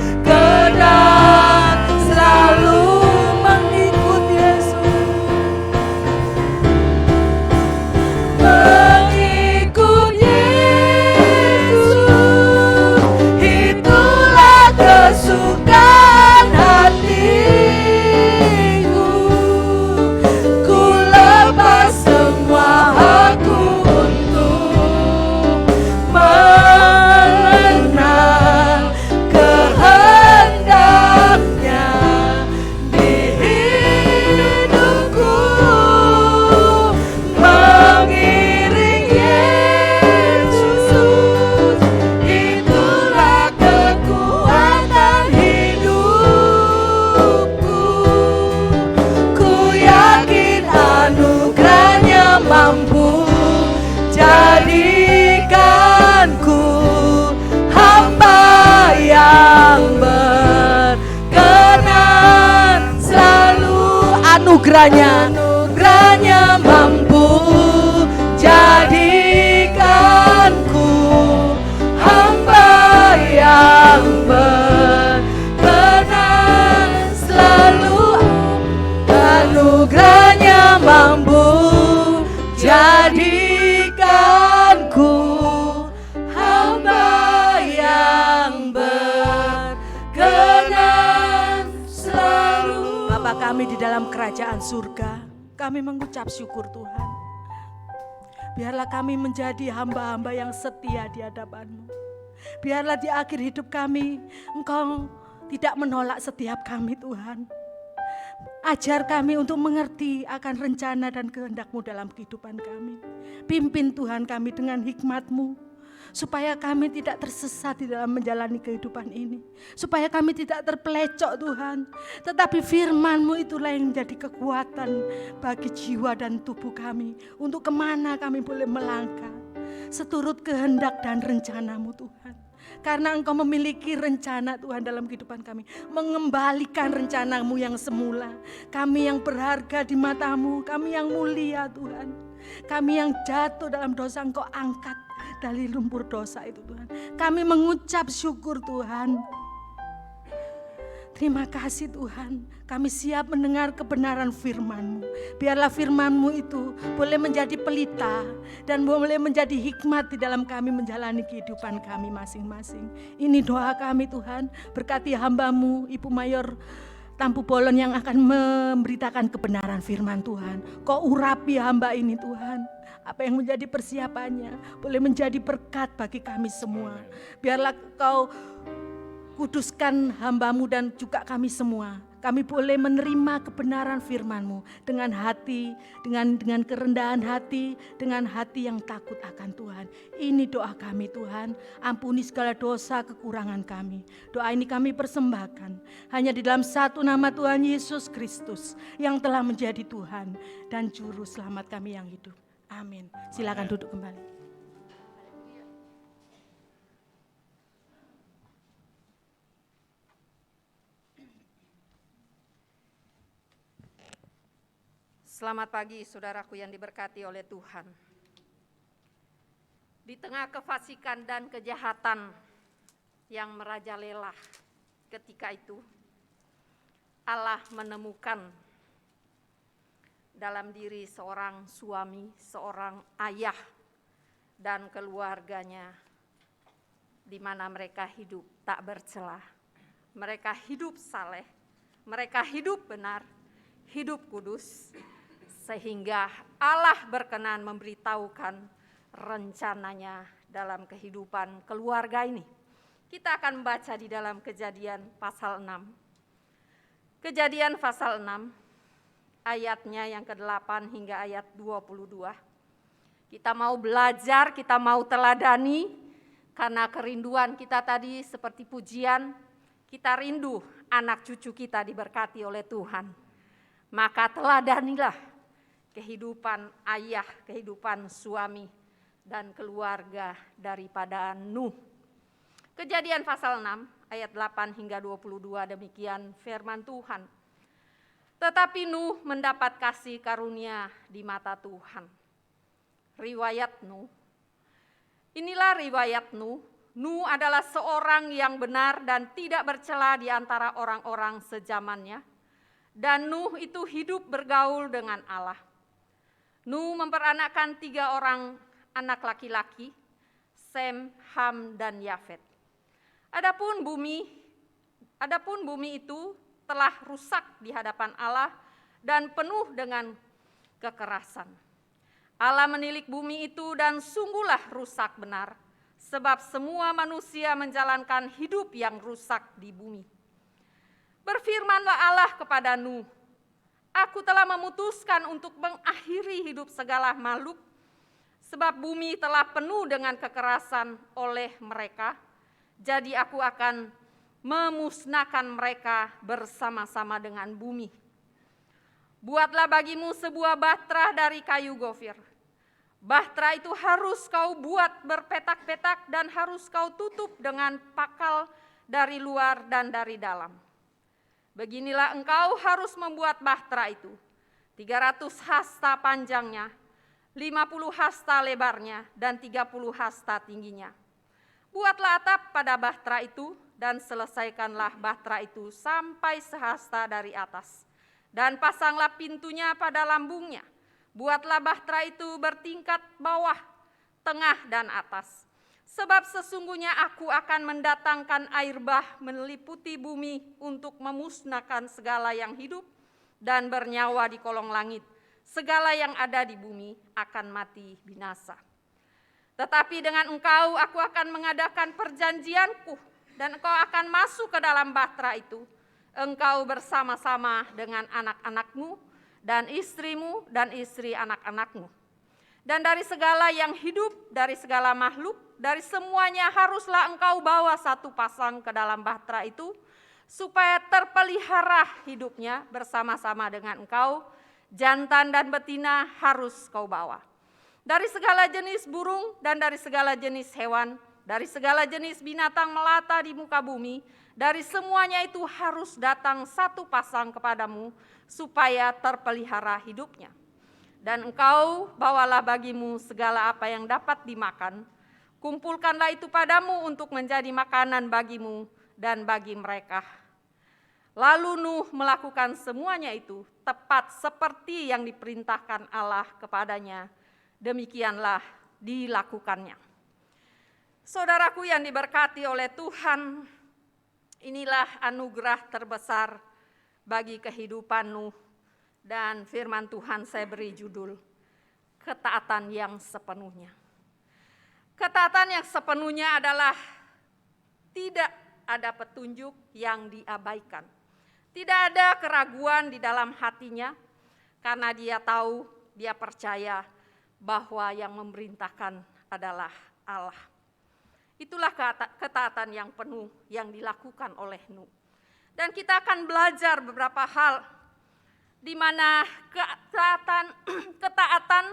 selalu mengikut Yesus. Mengikut Yesus, itulah kesukaan hatiku. Ku lepas semua aku untuk mengenal kehendaknya di hidupku. Mengiring Yesus, itulah kekuatan hidupku. Ku yakin anugerahnya mampu jadikanku hamba yang berkenan selalu. Anugerahnya mampu jadikanku hamba yang berkenan selalu. Anugerahnya mampu jadikanku hamba yang berkenan selalu. Bapa kami di dalam kerajaan surga, kami mengucap syukur Tuhan. Biarlah kami menjadi hamba-hamba yang setia di hadapan-Mu. Biarlah di akhir hidup kami, Engkau tidak menolak setiap kami Tuhan. Ajar kami untuk mengerti akan rencana dan kehendak-Mu dalam kehidupan kami. Pimpin Tuhan kami dengan hikmat-Mu, supaya kami tidak tersesat di dalam menjalani kehidupan ini. Supaya kami tidak terpelecok Tuhan. Tetapi firman-Mu itulah yang menjadi kekuatan bagi jiwa dan tubuh kami. Untuk kemana kami boleh melangkah. Seturut kehendak dan rencana-Mu Tuhan. Karena Engkau memiliki rencana Tuhan dalam kehidupan kami. Mengembalikan rencana-Mu yang semula. Kami yang berharga di mata-Mu. Kami yang mulia Tuhan. Kami yang jatuh dalam dosa Engkau angkat dari lumpur dosa itu Tuhan. Kami mengucap syukur Tuhan. Terima kasih Tuhan, kami siap mendengar kebenaran firman-Mu. Biarlah firman-Mu itu boleh menjadi pelita dan boleh menjadi hikmat di dalam kami menjalani kehidupan kami masing-masing. Ini doa kami Tuhan, berkati hamba-Mu Ibu Mayor Tampu Bolon yang akan memberitakan kebenaran firman Tuhan. Kau urapi hamba ini Tuhan. Apa yang menjadi persiapannya boleh menjadi berkat bagi kami semua. Biarlah Kau kuduskan hamba-Mu dan juga kami semua. Kami boleh menerima kebenaran firman-Mu dengan hati, dengan kerendahan hati, dengan hati yang takut akan Tuhan. Ini doa kami Tuhan, ampuni segala dosa kekurangan kami. Doa ini kami persembahkan hanya di dalam satu nama Tuhan Yesus Kristus yang telah menjadi Tuhan dan Juru Selamat kami yang hidup. Amin. Silakan duduk kembali. Selamat pagi saudaraku yang diberkati oleh Tuhan. Di tengah kefasikan dan kejahatan yang merajalela ketika itu, Allah menemukan dalam diri seorang suami, seorang ayah dan keluarganya di mana mereka hidup tak bercela, mereka hidup saleh, mereka hidup benar, hidup kudus. Sehingga Allah berkenan memberitahukan rencananya dalam kehidupan keluarga ini. Kita akan membaca di dalam Kejadian pasal 6. Kejadian pasal 6, ayatnya yang ke-8 hingga ayat 22. Kita mau belajar, kita mau teladani, karena kerinduan kita tadi seperti pujian, kita rindu anak cucu kita diberkati oleh Tuhan. Maka teladanilah kehidupan ayah, kehidupan suami, dan keluarga daripada Nuh. Kejadian pasal 6, ayat 8 hingga 22, demikian firman Tuhan. Tetapi Nuh mendapat kasih karunia di mata Tuhan. Riwayat Nuh. Inilah riwayat Nuh. Nuh adalah seorang yang benar dan tidak bercela di antara orang-orang sezamannya. Dan Nuh itu hidup bergaul dengan Allah. Nuh memperanakkan 3 orang anak laki-laki, Sem, Ham, dan Yafet. Adapun bumi itu telah rusak di hadapan Allah dan penuh dengan kekerasan. Allah menilik bumi itu dan sungguhlah rusak benar, sebab semua manusia menjalankan hidup yang rusak di bumi. Berfirmanlah Allah kepada Nuh, Aku telah memutuskan untuk mengakhiri hidup segala makhluk, sebab bumi telah penuh dengan kekerasan oleh mereka, jadi aku akan memusnahkan mereka bersama-sama dengan bumi. Buatlah bagimu sebuah bahtera dari kayu gofir. Bahtera itu harus kau buat berpetak-petak dan harus kau tutup dengan pakal dari luar dan dari dalam. Beginilah engkau harus membuat bahtera itu, 300 hasta panjangnya, 50 hasta lebarnya, dan 30 hasta tingginya. Buatlah atap pada bahtera itu, dan selesaikanlah bahtera itu sampai sehasta dari atas. Dan pasanglah pintunya pada lambungnya. Buatlah bahtera itu bertingkat bawah, tengah, dan atas. Sebab sesungguhnya aku akan mendatangkan air bah meliputi bumi untuk memusnahkan segala yang hidup dan bernyawa di kolong langit. Segala yang ada di bumi akan mati binasa. Tetapi dengan engkau aku akan mengadakan perjanjianku dan engkau akan masuk ke dalam bahtera itu, engkau bersama-sama dengan anak-anakmu dan istrimu dan istri anak-anakmu. Dan dari segala yang hidup, dari segala makhluk, dari semuanya haruslah engkau bawa satu pasang ke dalam bahtera itu, supaya terpelihara hidupnya bersama-sama dengan engkau. Jantan dan betina harus kau bawa. Dari segala jenis burung dan dari segala jenis hewan, dari segala jenis binatang melata di muka bumi, dari semuanya itu harus datang satu pasang kepadamu, supaya terpelihara hidupnya. Dan engkau bawalah bagimu segala apa yang dapat dimakan, kumpulkanlah itu padamu untuk menjadi makanan bagimu dan bagi mereka. Lalu Nuh melakukan semuanya itu tepat seperti yang diperintahkan Allah kepadanya. Demikianlah dilakukannya. Saudaraku yang diberkati oleh Tuhan, inilah anugerah terbesar bagi kehidupan Nuh. Dan firman Tuhan saya beri judul, ketaatan yang sepenuhnya. Ketaatan yang sepenuhnya adalah tidak ada petunjuk yang diabaikan. Tidak ada keraguan di dalam hatinya, karena dia tahu, dia percaya bahwa yang memerintahkan adalah Allah. Itulah ketaatan yang penuh yang dilakukan oleh Nuh. Dan kita akan belajar beberapa hal di mana ketaatan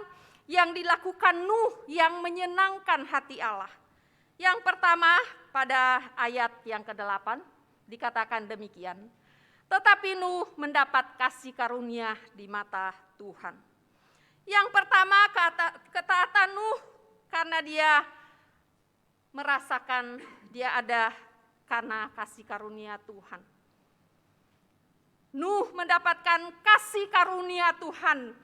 yang dilakukan Nuh yang menyenangkan hati Allah. Yang pertama, pada ayat yang ke-8 dikatakan demikian. Tetapi Nuh mendapat kasih karunia di mata Tuhan. Yang pertama, ketaatan Nuh karena dia merasakan dia ada karena kasih karunia Tuhan. Nuh mendapatkan kasih karunia Tuhan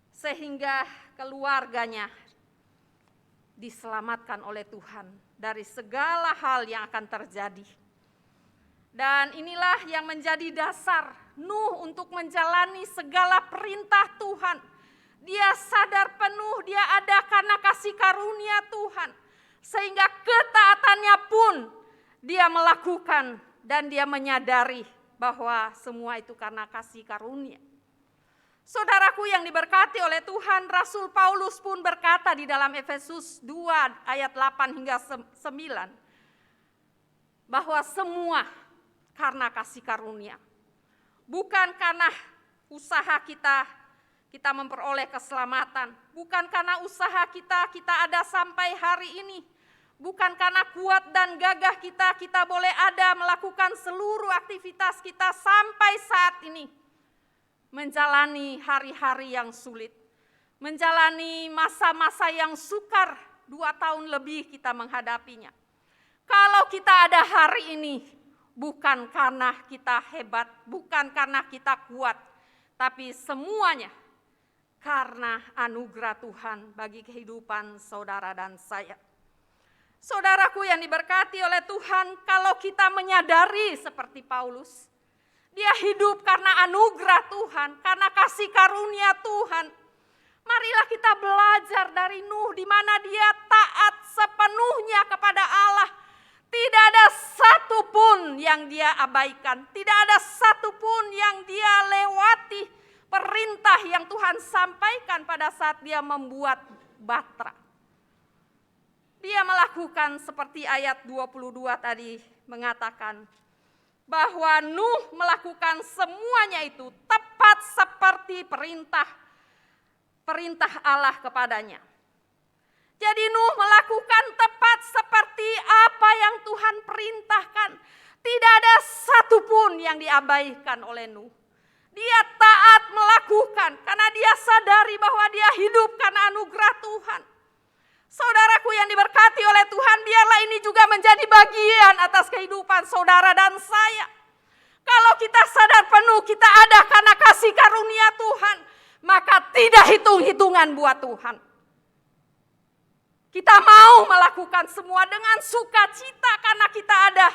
sehingga keluarganya diselamatkan oleh Tuhan dari segala hal yang akan terjadi. Dan inilah yang menjadi dasar Nuh untuk menjalani segala perintah Tuhan. Dia sadar penuh dia ada karena kasih karunia Tuhan. Sehingga ketaatannya pun dia melakukan dan dia menyadari bahwa semua itu karena kasih karunia. Saudaraku yang diberkati oleh Tuhan, Rasul Paulus pun berkata di dalam Efesus 2 ayat 8 hingga 9, bahwa semua karena kasih karunia. Bukan karena usaha kita memperoleh keselamatan. Bukan karena usaha kita ada sampai hari ini. Bukan karena kuat dan gagah kita boleh ada melakukan seluruh aktivitas kita sampai saat ini. Menjalani hari-hari yang sulit. Menjalani masa-masa yang sukar, 2 tahun lebih kita menghadapinya. Kalau kita ada hari ini, bukan karena kita hebat, bukan karena kita kuat, tapi semuanya karena anugerah Tuhan bagi kehidupan saudara dan saya. Saudaraku yang diberkati oleh Tuhan, kalau kita menyadari seperti Paulus, dia hidup karena anugerah Tuhan, karena kasih karunia Tuhan. Marilah kita belajar dari Nuh di mana dia taat sepenuhnya kepada Allah. Tidak ada satupun yang dia abaikan, tidak ada satupun yang dia lewati perintah yang Tuhan sampaikan pada saat dia membuat bahtera. Dia melakukan seperti ayat 22 tadi mengatakan, bahwa Nuh melakukan semuanya itu tepat seperti perintah Allah kepadanya. Jadi Nuh melakukan tepat seperti apa yang Tuhan perintahkan. Tidak ada satupun yang diabaikan oleh Nuh. Dia taat melakukan karena dia sadari bahwa dia hidup karena anugerah Tuhan. Saudaraku yang diberkati oleh Tuhan, biarlah ini juga menjadi bagian atas kehidupan saudara dan saya. Kalau kita sadar penuh kita ada karena kasih karunia Tuhan, maka tidak hitung-hitungan buat Tuhan. Kita mau melakukan semua dengan sukacita karena kita ada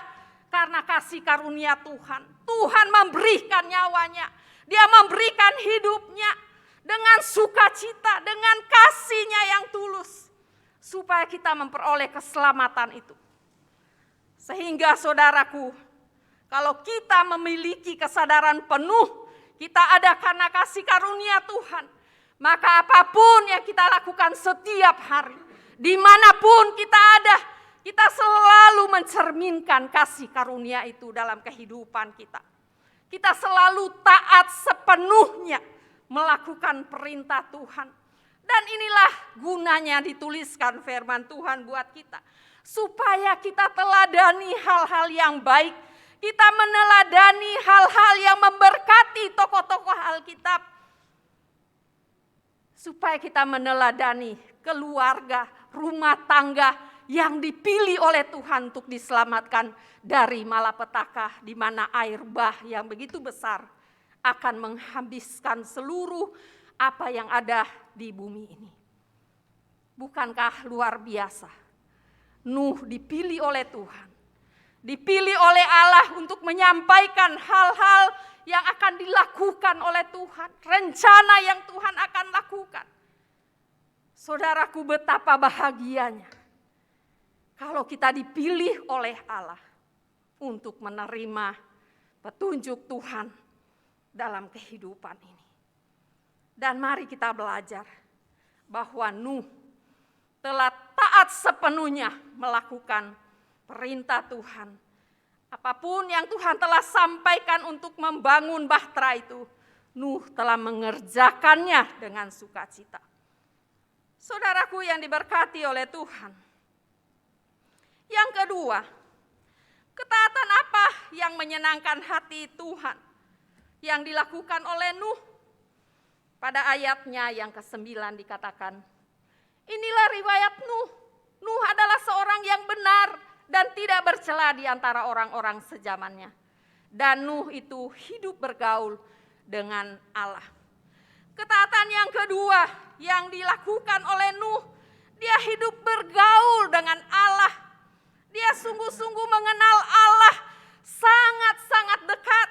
karena kasih karunia Tuhan. Tuhan memberikan nyawanya, dia memberikan hidupnya dengan sukacita, dengan kasihnya yang tulus. Supaya kita memperoleh keselamatan itu. Sehingga saudaraku, kalau kita memiliki kesadaran penuh, kita ada karena kasih karunia Tuhan, maka apapun yang kita lakukan setiap hari, dimanapun kita ada, kita selalu mencerminkan kasih karunia itu dalam kehidupan kita. Kita selalu taat sepenuhnya melakukan perintah Tuhan. Dan inilah gunanya dituliskan firman Tuhan buat kita. Supaya kita teladani hal-hal yang baik. Kita meneladani hal-hal yang memberkati tokoh-tokoh Alkitab. Supaya kita meneladani keluarga, rumah tangga yang dipilih oleh Tuhan untuk diselamatkan dari malapetaka, di mana air bah yang begitu besar akan menghabiskan seluruh apa yang ada di bumi ini. Bukankah luar biasa? Nuh dipilih oleh Tuhan, dipilih oleh Allah untuk menyampaikan hal-hal yang akan dilakukan oleh Tuhan, rencana yang Tuhan akan lakukan. Saudaraku, betapa bahagianya kalau kita dipilih oleh Allah untuk menerima petunjuk Tuhan dalam kehidupan ini. Dan mari kita belajar bahwa Nuh telah taat sepenuhnya melakukan perintah Tuhan. Apapun yang Tuhan telah sampaikan untuk membangun bahtera itu, Nuh telah mengerjakannya dengan sukacita. Saudaraku yang diberkati oleh Tuhan. Yang kedua, ketaatan apa yang menyenangkan hati Tuhan yang dilakukan oleh Nuh? Pada ayatnya yang ke-9 dikatakan, inilah riwayat Nuh. Nuh adalah seorang yang benar dan tidak bercela di antara orang-orang sezamannya. Dan Nuh itu hidup bergaul dengan Allah. Ketaatan yang kedua yang dilakukan oleh Nuh, dia hidup bergaul dengan Allah. Dia sungguh-sungguh mengenal Allah sangat-sangat dekat.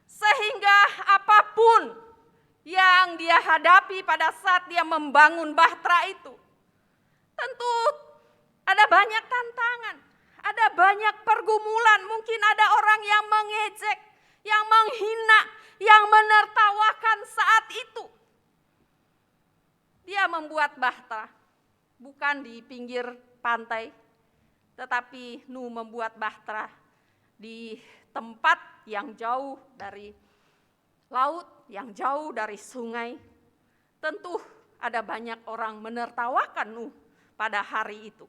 Sehingga apapun yang dia hadapi pada saat dia membangun bahtera itu, tentu ada banyak tantangan, ada banyak pergumulan. Mungkin ada orang yang mengejek, yang menghina, yang menertawakan saat itu. Dia membuat bahtera bukan di pinggir pantai, tetapi Nuh membuat bahtera di tempat yang jauh dari laut, yang jauh dari sungai. Tentu ada banyak orang menertawakan Nuh pada hari itu.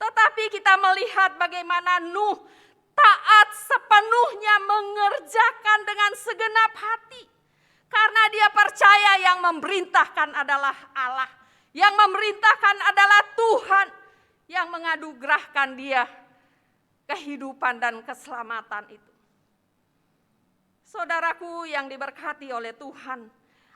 Tetapi kita melihat bagaimana Nuh taat sepenuhnya mengerjakan dengan segenap hati. Karena dia percaya yang memerintahkan adalah Allah. Yang memerintahkan adalah Tuhan. Yang menganugerahkan dia kehidupan dan keselamatan itu. Saudaraku yang diberkati oleh Tuhan,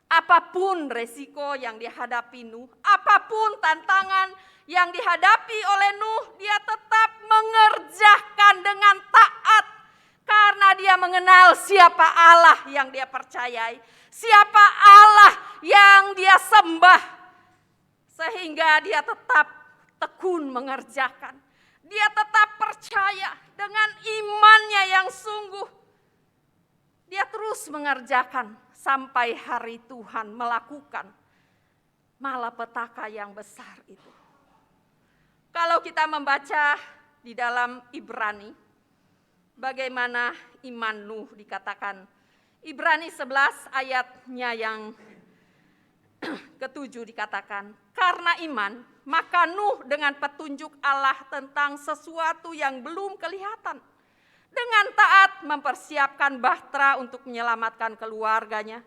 apapun resiko yang dihadapi Nuh, apapun tantangan yang dihadapi oleh Nuh, dia tetap mengerjakan dengan taat. Karena dia mengenal siapa Allah yang dia percayai, siapa Allah yang dia sembah. Sehingga dia tetap tekun mengerjakan. Dia tetap percaya dengan imannya yang sungguh. Dia terus mengerjakan sampai hari Tuhan melakukan malapetaka yang besar itu. Kalau kita membaca di dalam Ibrani, bagaimana iman Nuh dikatakan. Ibrani 11 ayatnya yang ke-7 dikatakan, karena iman, maka Nuh dengan petunjuk Allah tentang sesuatu yang belum kelihatan, dengan taat mempersiapkan bahtera untuk menyelamatkan keluarganya.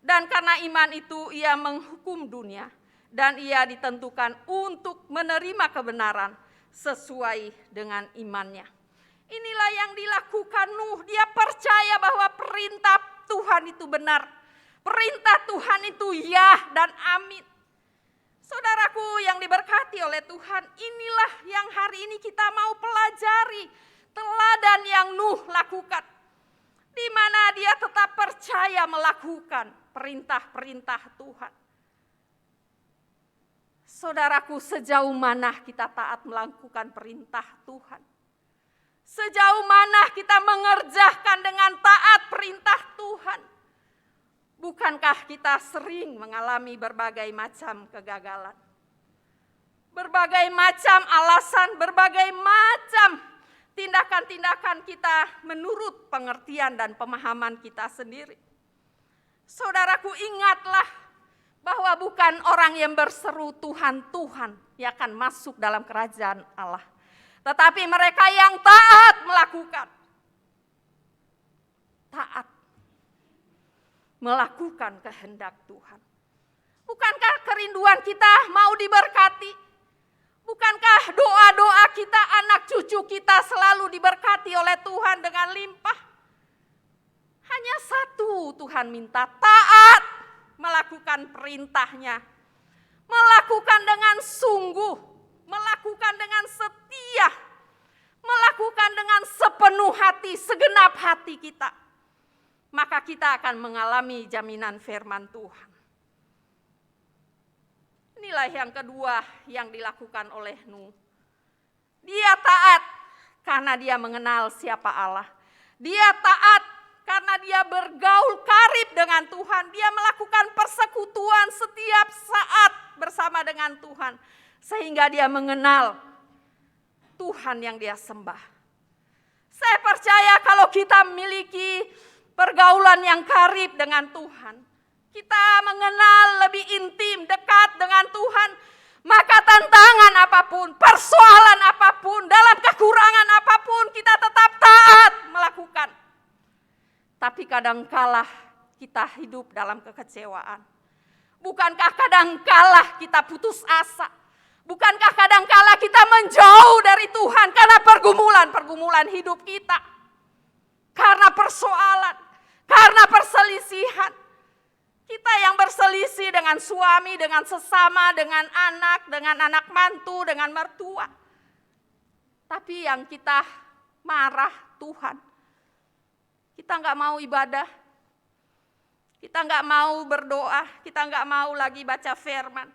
Dan karena iman itu ia menghukum dunia, dan ia ditentukan untuk menerima kebenaran sesuai dengan imannya. Inilah yang dilakukan Nuh, dia percaya bahwa perintah Tuhan itu benar. Perintah Tuhan itu ya dan amin. Saudaraku yang diberkati oleh Tuhan, inilah yang hari ini kita mau pelajari. Teladan yang Nuh lakukan. Di mana dia tetap percaya melakukan perintah-perintah Tuhan. Saudaraku, sejauh mana kita taat melakukan perintah Tuhan? Sejauh mana kita mengerjakan dengan taat perintah Tuhan? Bukankah kita sering mengalami berbagai macam kegagalan? Berbagai macam alasan, berbagai macam tindakan-tindakan kita menurut pengertian dan pemahaman kita sendiri. Saudaraku, ingatlah bahwa bukan orang yang berseru Tuhan, Tuhan yang akan masuk dalam kerajaan Allah. Tetapi mereka yang taat melakukan. Taat melakukan kehendak Tuhan. Bukankah kerinduan kita mau diberkati? Bukankah doa-doa kita, anak cucu kita selalu diberkati oleh Tuhan dengan limpah? Hanya satu Tuhan minta, taat melakukan perintahnya. Melakukan dengan sungguh, melakukan dengan setia, melakukan dengan sepenuh hati, segenap hati kita. Maka kita akan mengalami jaminan firman Tuhan. Inilah yang kedua yang dilakukan oleh Nuh. Dia taat karena dia mengenal siapa Allah. Dia taat karena dia bergaul karib dengan Tuhan. Dia melakukan persekutuan setiap saat bersama dengan Tuhan. Sehingga dia mengenal Tuhan yang dia sembah. Saya percaya kalau kita memiliki pergaulan yang karib dengan Tuhan, kita mengenal lebih intim, dekat dengan Tuhan, maka tantangan apapun, persoalan apapun, dalam kekurangan apapun, kita tetap taat melakukan. Tapi kadangkala kita hidup dalam kekecewaan. Bukankah kadangkala kita putus asa? Bukankah kadangkala kita menjauh dari Tuhan karena pergumulan hidup kita? Karena persoalan, karena perselisihan. Kita yang berselisih dengan suami, dengan sesama, dengan anak mantu, dengan mertua. Tapi yang kita marah Tuhan. Kita nggak mau ibadah. Kita nggak mau berdoa. Kita nggak mau lagi baca firman.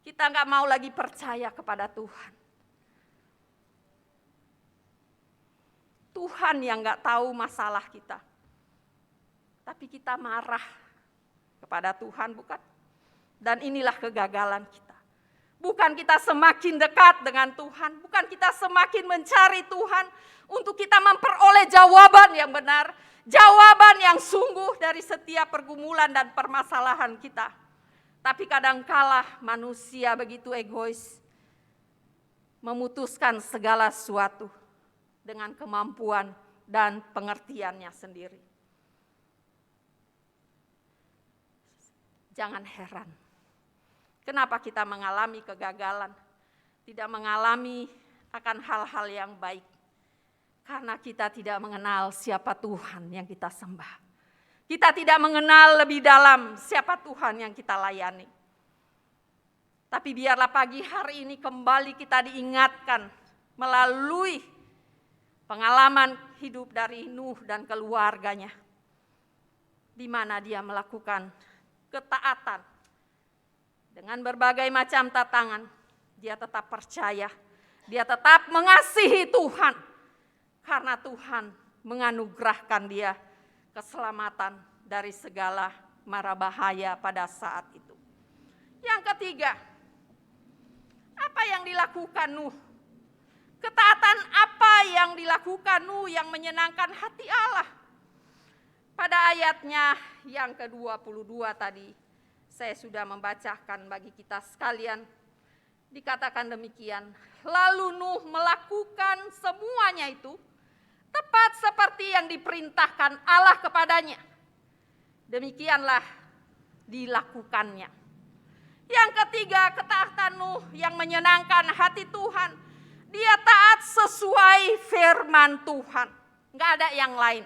Kita nggak mau lagi percaya kepada Tuhan. Tuhan yang nggak tahu masalah kita. Tapi kita marah kepada Tuhan, bukan? Dan inilah kegagalan kita. Bukan kita semakin dekat dengan Tuhan, bukan kita semakin mencari Tuhan untuk kita memperoleh jawaban yang benar, jawaban yang sungguh dari setiap pergumulan dan permasalahan kita. Tapi kadangkala manusia begitu egois, memutuskan segala sesuatu dengan kemampuan dan pengertiannya sendiri. Jangan heran, kenapa kita mengalami kegagalan, tidak mengalami akan hal-hal yang baik. Karena kita tidak mengenal siapa Tuhan yang kita sembah. Kita tidak mengenal lebih dalam siapa Tuhan yang kita layani. Tapi biarlah pagi hari ini kembali kita diingatkan melalui pengalaman hidup dari Nuh dan keluarganya. Di mana dia melakukan ketaatan. Dengan berbagai macam tantangan, dia tetap percaya, dia tetap mengasihi Tuhan. Karena Tuhan menganugerahkan dia keselamatan dari segala mara bahaya pada saat itu. Yang ketiga, apa yang dilakukan Nuh? Ketaatan apa yang dilakukan Nuh yang menyenangkan hati Allah? Pada ayatnya yang ke-22 tadi, saya sudah membacakan bagi kita sekalian, dikatakan demikian. Lalu Nuh melakukan semuanya itu tepat seperti yang diperintahkan Allah kepadanya. Demikianlah dilakukannya. Yang ketiga, ketaatan Nuh yang menyenangkan hati Tuhan. Dia taat sesuai firman Tuhan. Enggak ada yang lain.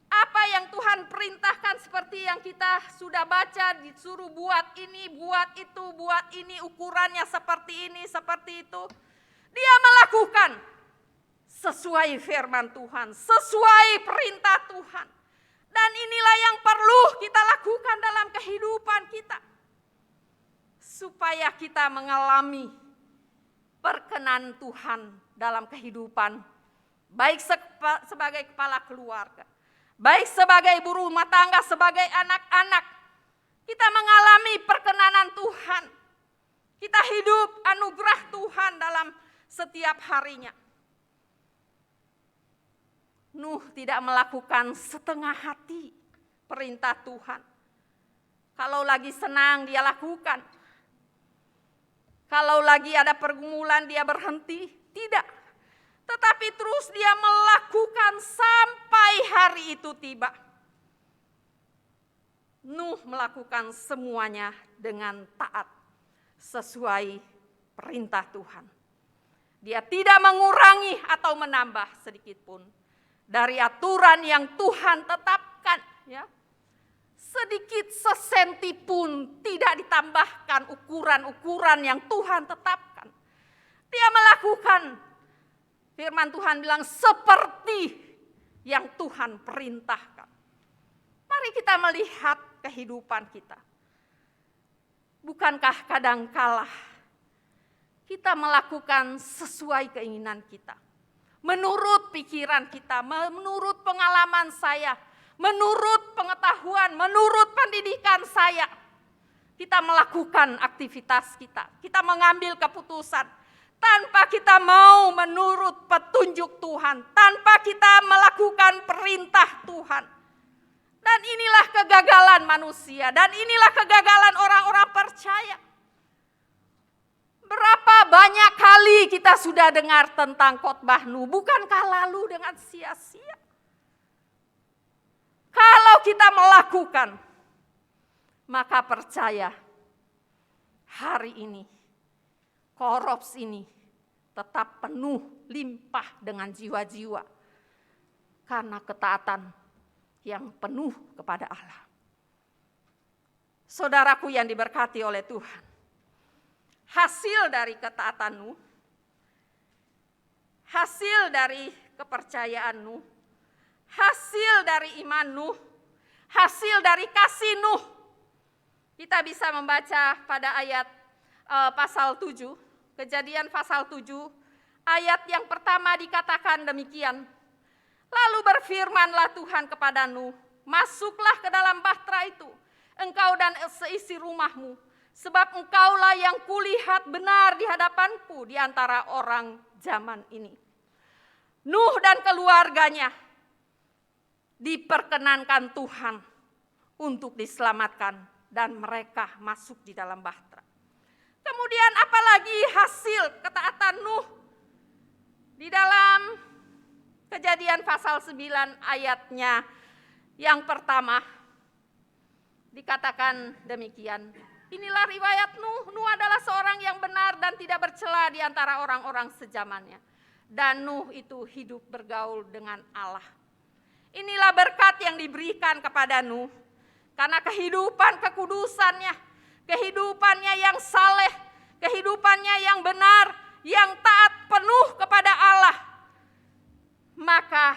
Apa yang Tuhan perintahkan seperti yang kita sudah baca, disuruh buat ini, buat itu, buat ini, ukurannya seperti ini, seperti itu. Dia melakukan sesuai firman Tuhan, sesuai perintah Tuhan. Dan inilah yang perlu kita lakukan dalam kehidupan kita. Supaya kita mengalami perkenan Tuhan dalam kehidupan baik sebagai kepala keluarga, baik sebagai ibu rumah tangga, sebagai anak-anak, kita mengalami perkenanan Tuhan. Kita hidup anugerah Tuhan dalam setiap harinya. Nuh tidak melakukan setengah hati perintah Tuhan. Kalau lagi senang dia lakukan. Kalau lagi ada pergumulan dia berhenti. Tidak. Tetapi terus dia melakukan sampai hari itu tiba. Nuh melakukan semuanya dengan taat sesuai perintah Tuhan. Dia tidak mengurangi atau menambah sedikit pun dari aturan yang Tuhan tetapkan, ya. Sedikit sesenti pun tidak ditambahkan ukuran-ukuran yang Tuhan tetapkan. Dia melakukan, firman Tuhan bilang, seperti yang Tuhan perintahkan. Mari kita melihat kehidupan kita. Bukankah kadangkala kita melakukan sesuai keinginan kita, menurut pikiran kita, menurut pengalaman saya, menurut pengetahuan, menurut pendidikan saya. Kita melakukan aktivitas kita, kita mengambil keputusan tanpa kita mau menurut petunjuk Tuhan, tanpa kita melakukan perintah Tuhan. Dan inilah kegagalan manusia, dan inilah kegagalan orang-orang percaya. Berapa banyak kali kita sudah dengar tentang khotbah Nuh, bukankah lalu dengan sia-sia? Kalau kita melakukan, maka percaya hari ini, Korops ini tetap penuh limpah dengan jiwa-jiwa karena ketaatan yang penuh kepada Allah. Saudaraku yang diberkati oleh Tuhan, hasil dari ketaatan Nuh, hasil dari kepercayaan Nuh, hasil dari iman Nuh, hasil dari kasih Nuh, kita bisa membaca pada ayat pasal 7, Kejadian pasal 7, ayat yang pertama dikatakan demikian. Lalu berfirmanlah Tuhan kepada Nuh, masuklah ke dalam bahtera itu, engkau dan seisi rumahmu, sebab engkaulah yang kulihat benar di hadapanku di antara orang zaman ini. Nuh dan keluarganya diperkenankan Tuhan untuk diselamatkan dan mereka masuk di dalam bahtera. Kemudian apalagi hasil ketaatan Nuh di dalam Kejadian pasal 9 ayatnya yang pertama dikatakan demikian. Inilah riwayat Nuh. Nuh adalah seorang yang benar dan tidak bercela di antara orang-orang sezamannya. Dan Nuh itu hidup bergaul dengan Allah. Inilah berkat yang diberikan kepada Nuh. Karena kehidupan kekudusannya, kehidupannya yang saleh, kehidupannya yang benar, yang taat penuh kepada Allah. Maka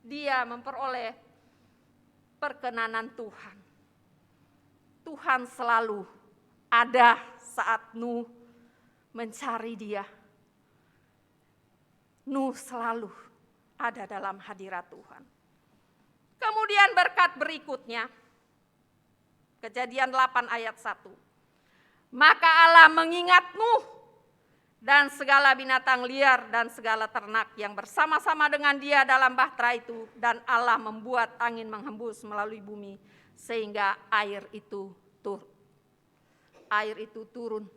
dia memperoleh perkenanan Tuhan. Tuhan selalu ada saat Nuh mencari dia. Nuh selalu ada dalam hadirat Tuhan. Kemudian berkat berikutnya, Kejadian 8 ayat 1. Maka Allah mengingat Nuh dan segala binatang liar dan segala ternak yang bersama-sama dengan dia dalam bahtera itu, dan Allah membuat angin menghembus melalui bumi sehingga air itu turun.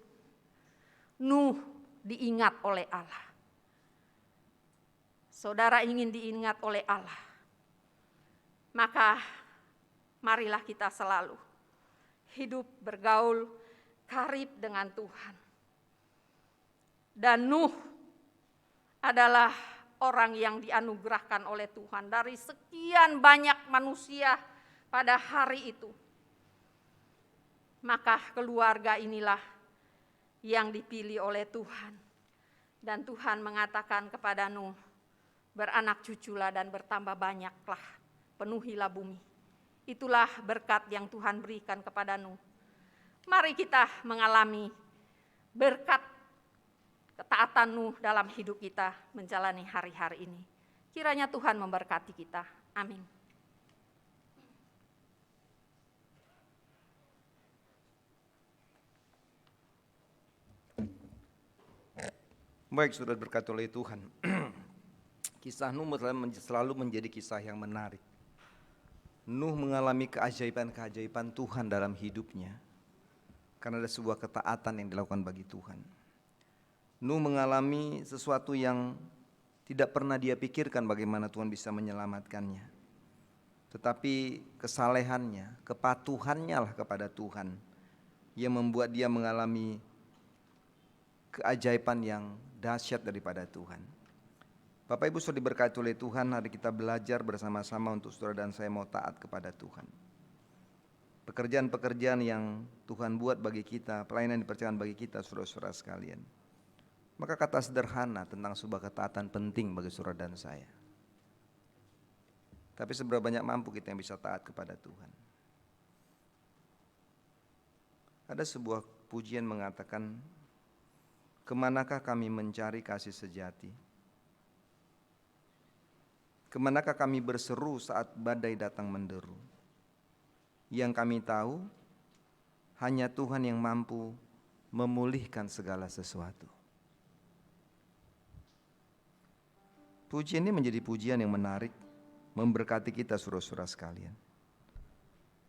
Nuh diingat oleh Allah. Saudara ingin diingat oleh Allah, maka marilah kita selalu hidup bergaul karib dengan Tuhan. Dan Nuh adalah orang yang dianugerahkan oleh Tuhan dari sekian banyak manusia pada hari itu. Maka keluarga inilah yang dipilih oleh Tuhan. Dan Tuhan mengatakan kepada Nuh, beranak cuculah dan bertambah banyaklah, penuhilah bumi. Itulah berkat yang Tuhan berikan kepada Nuh. Mari kita mengalami berkat ketaatan Nuh dalam hidup kita menjalani hari-hari ini. Kiranya Tuhan memberkati kita. Amin. Baik, saudara berkati oleh Tuhan. Kisah Nuh selalu menjadi kisah yang menarik. Nuh mengalami keajaiban-keajaiban Tuhan dalam hidupnya karena ada sebuah ketaatan yang dilakukan bagi Tuhan. Nuh mengalami sesuatu yang tidak pernah dia pikirkan bagaimana Tuhan bisa menyelamatkannya. Tetapi kesalehannya, kepatuhannya lah kepada Tuhan yang membuat dia mengalami keajaiban yang dahsyat daripada Tuhan. Bapak Ibu sudah diberkati oleh Tuhan, hari kita belajar bersama-sama untuk saudara dan saya mau taat kepada Tuhan. Pekerjaan-pekerjaan yang Tuhan buat bagi kita, pelayanan yang dipercayakan bagi kita saudara-saudara sekalian. Maka kata sederhana tentang sebuah ketaatan penting bagi saudara dan saya. Tapi seberapa banyak mampu kita yang bisa taat kepada Tuhan. Ada sebuah pujian mengatakan, kemanakah kami mencari kasih sejati? Kemanakah kami berseru saat badai datang menderu? Yang kami tahu, hanya Tuhan yang mampu memulihkan segala sesuatu. Pujian ini menjadi pujian yang menarik, memberkati kita saudara-saudara sekalian.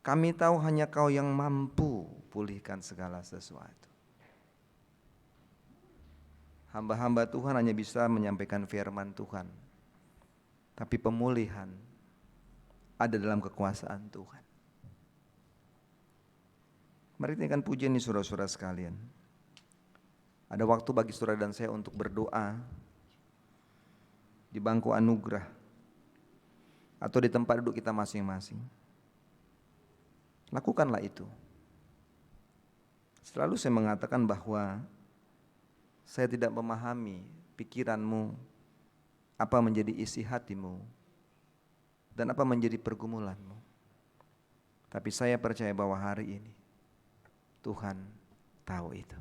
Kami tahu hanya Kau yang mampu pulihkan segala sesuatu. Hamba-hamba Tuhan hanya bisa menyampaikan firman Tuhan, tapi pemulihan ada dalam kekuasaan Tuhan. Mari tinggalkan pujian ini saudara-saudara sekalian. Ada waktu bagi saudara dan saya untuk berdoa di bangku anugerah atau di tempat duduk kita masing-masing. Lakukanlah itu. Selalu saya mengatakan bahwa saya tidak memahami pikiranmu, apa menjadi isi hatimu, dan apa menjadi pergumulanmu. Tapi saya percaya bahwa hari ini Tuhan tahu itu.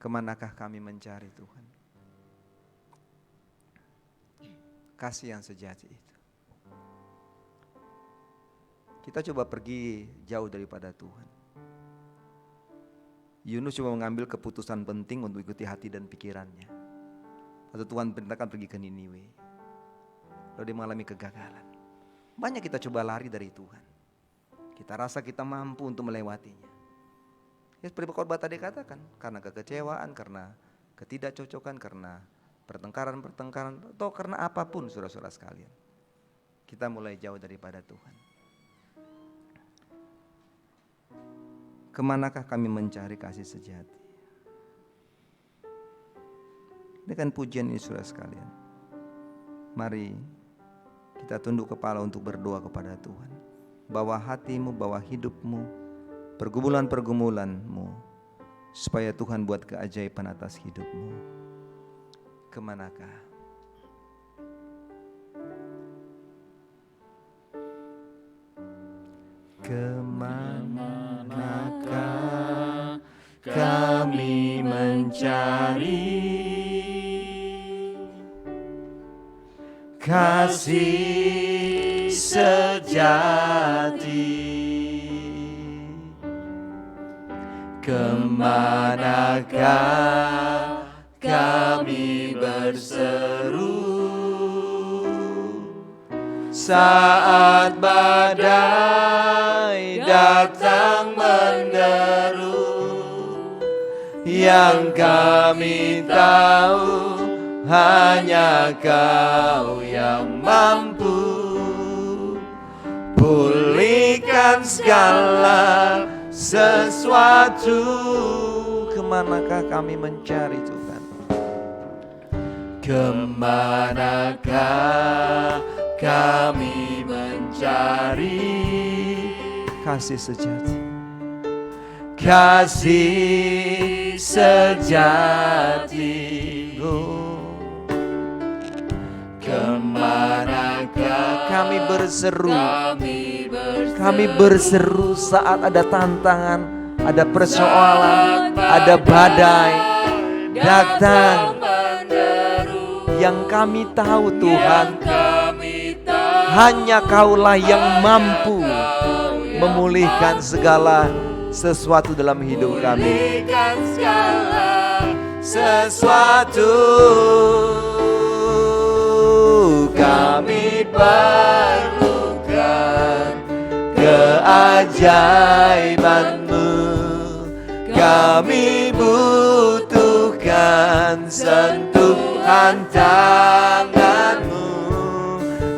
Kemanakah kami mencari Tuhan? Kasih yang sejati itu. Kita coba pergi jauh daripada Tuhan. Yunus coba mengambil keputusan penting untuk ikuti hati dan pikirannya. Lalu Tuhan perintahkan pergi ke Niniwe. Lalu dia mengalami kegagalan. Banyak kita coba lari dari Tuhan. Kita rasa kita mampu untuk melewatinya. Ya seperti khotbah tadi katakan, karena kekecewaan, karena ketidakcocokan, karena pertengkaran-pertengkaran, atau karena apapun saudara-saudara sekalian. Kita mulai jauh daripada Tuhan. Kemanakah kami mencari kasih sejati? Ini kan pujian ini saudara sekalian. Mari kita tunduk kepala untuk berdoa kepada Tuhan. Bawa hatimu, bawa hidupmu, pergumulan-pergumulanmu, supaya Tuhan buat keajaiban atas hidupmu. Kemanakah? Kemanakah kami mencari kasih sejati? Kemanakah kami berseru saat badai datang menderu? Yang kami tahu hanya Kau yang mampu pulihkan segala sesuatu. Kemanakah kami mencari Tuhan? Kemanakah kami mencari kasih sejati? Kasih sejati. Kemanakah kami berseru? Kami berseru saat ada tantangan, ada persoalan, ada badai datang. Yang kami tahu Tuhan, yang kami tahu hanya Kaulah yang mampu Engkau yang memulihkan segala sesuatu dalam hidup kami. memulihkan segala Sesuatu kami perlukan keajaiban-Mu, kami butuhkan sentuhan tangan-Mu,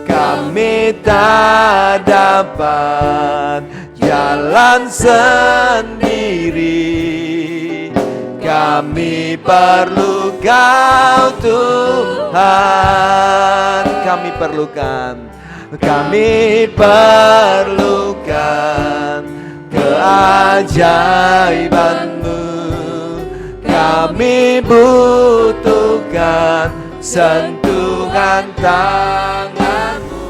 kami tak dapat jalan sendiri. Kami perlu Kau Tuhan, kami perlukan keajaiban-Mu, kami butuhkan sentuhan tangan-Mu,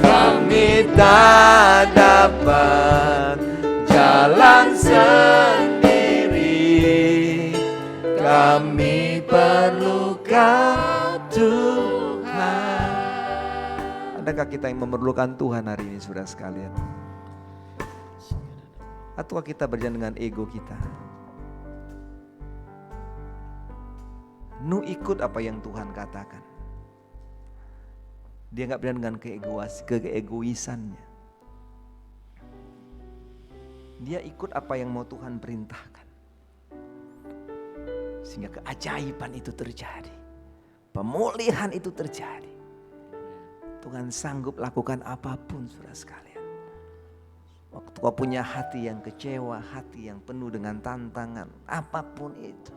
kami tak dapat jalan sendiri. Kami perlu Kau Tuhan. Adakah kita yang memerlukan Tuhan hari ini, saudara sekalian? Ataukah kita berjalan dengan ego kita? Ikut apa yang Tuhan katakan. Dia gak berjalan dengan keegoisannya. Dia ikut apa yang mau Tuhan perintahkan. Sehingga keajaiban itu terjadi. Pemulihan itu terjadi. Tuhan sanggup lakukan apapun, saudara sekalian. Waktu kau punya hati yang kecewa, hati yang penuh dengan tantangan, apapun itu,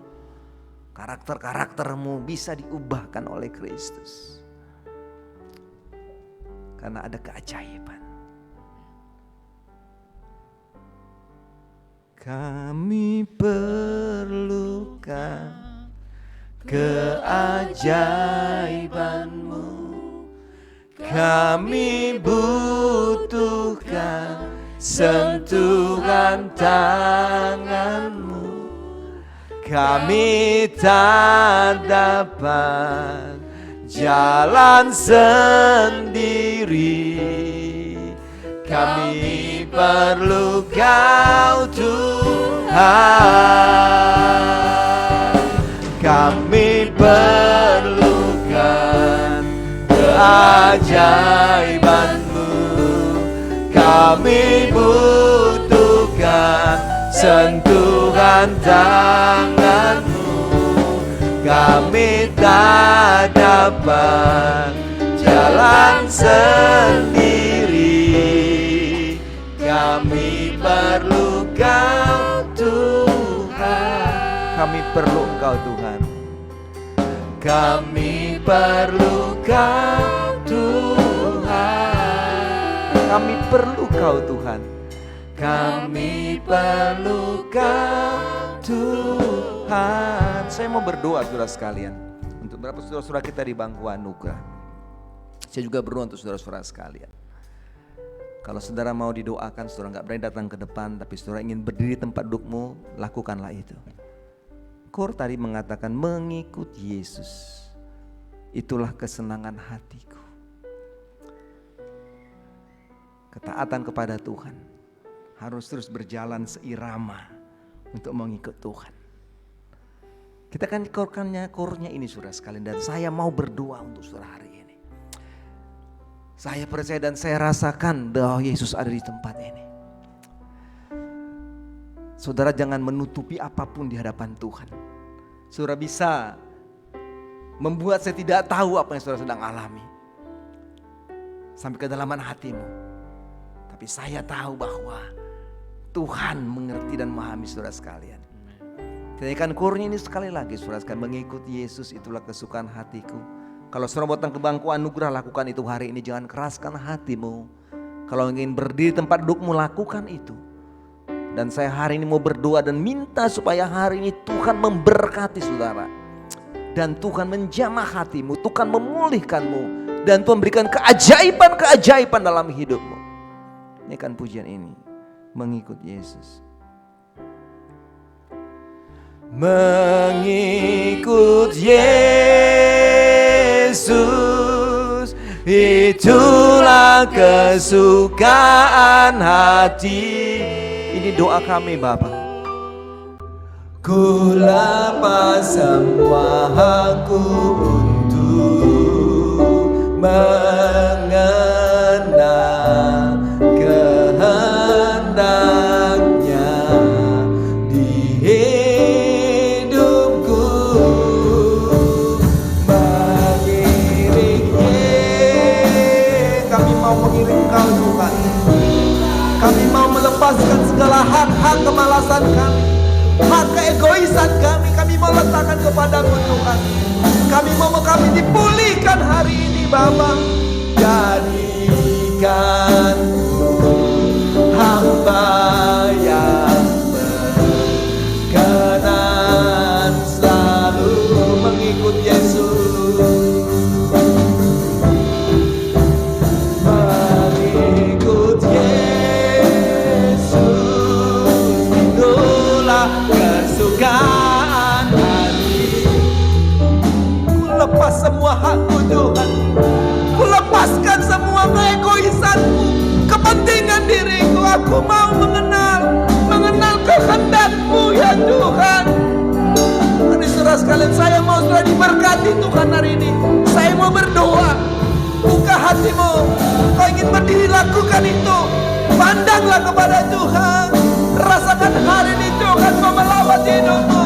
karakter-karaktermu bisa diubahkan oleh Kristus. Karena ada keajaiban. Kami perlukan keajaiban-Mu, kami butuhkan sentuhan tangan-Mu, kami tak dapat jalan sendiri. Kami perlu Kau Tuhan, kami perlukan keajaiban-Mu, kami butuhkan sentuhan tangan-Mu, kami tak dapat jalan sendiri. Kami perlu Kau Tuhan. Kami perlu Engkau Tuhan. Kami perlu Kau Tuhan. Kami perlu Kau Tuhan. Kami perlu Kau Tuhan. Saya mau berdoa saudara sekalian. Untuk beberapa saudara-saudara kita di bangku anugerah. Saya juga berdoa untuk saudara-saudara sekalian. Kalau saudara mau didoakan, saudara gak berani datang ke depan, tapi saudara ingin berdiri tempat dudukmu, lakukanlah itu. Kor tadi mengatakan mengikut Yesus, itulah kesenangan hatiku. Ketaatan kepada Tuhan harus terus berjalan seirama untuk mengikut Tuhan. Kita kan kornya ini saudara sekalian, dan saya mau berdoa untuk saudara hari ini. Saya percaya dan saya rasakan bahwa Yesus ada di tempat ini. Saudara jangan menutupi apapun di hadapan Tuhan. Saudara bisa membuat saya tidak tahu apa yang saudara sedang alami. Sampai kedalaman hatimu. Tapi saya tahu bahwa Tuhan mengerti dan memahami saudara sekalian. Tindakan kurnya ini sekali lagi saudara sekalian, mengikuti Yesus itulah kesukaan hatiku. Kalau saudara datang ke bangku anugerah, lakukan itu hari ini. Jangan keraskan hatimu. Kalau ingin berdiri tempat dudukmu, lakukan itu. Dan saya hari ini mau berdoa dan minta supaya hari ini Tuhan memberkati saudara. Dan Tuhan menjamah hatimu, Tuhan memulihkanmu. Dan Tuhan berikan keajaiban-keajaiban dalam hidupmu. Ini kan pujian ini, mengikut Yesus. Mengikut Yesus, itulah kesukaan hati. Ini doa kami Bapa. Ku lepas semua hakku untuk mengenal kehendaknya di hidupku, mengiring. Kami mau mengiring Kau Tuhan. Kami mau melepaskan segala hak-hak kemalasan kami, hak keegoisan kami mau letakkan kepadamu Tuhan. Kami dipulihkan hari ini Bapa. Jadikan hamba yang berkenan selalu mengikut Yesus, mengikut Yesus. Itulah kesukaan hati. Ku lepas semua hakku Tuhan. Ku lepaskan semua keegoisanku, kepentingan diriku. Aku mau mengenal kehendak-Mu ya Tuhan. Mari saudara sekalian, saya mau saudara diberkati Tuhan hari ini. Saya mau berdoa, buka hatimu. Kau ingin berdiri, lakukan itu. Pandanglah kepada Tuhan. Rasakan hari ini Tuhan mau melawat hidupmu.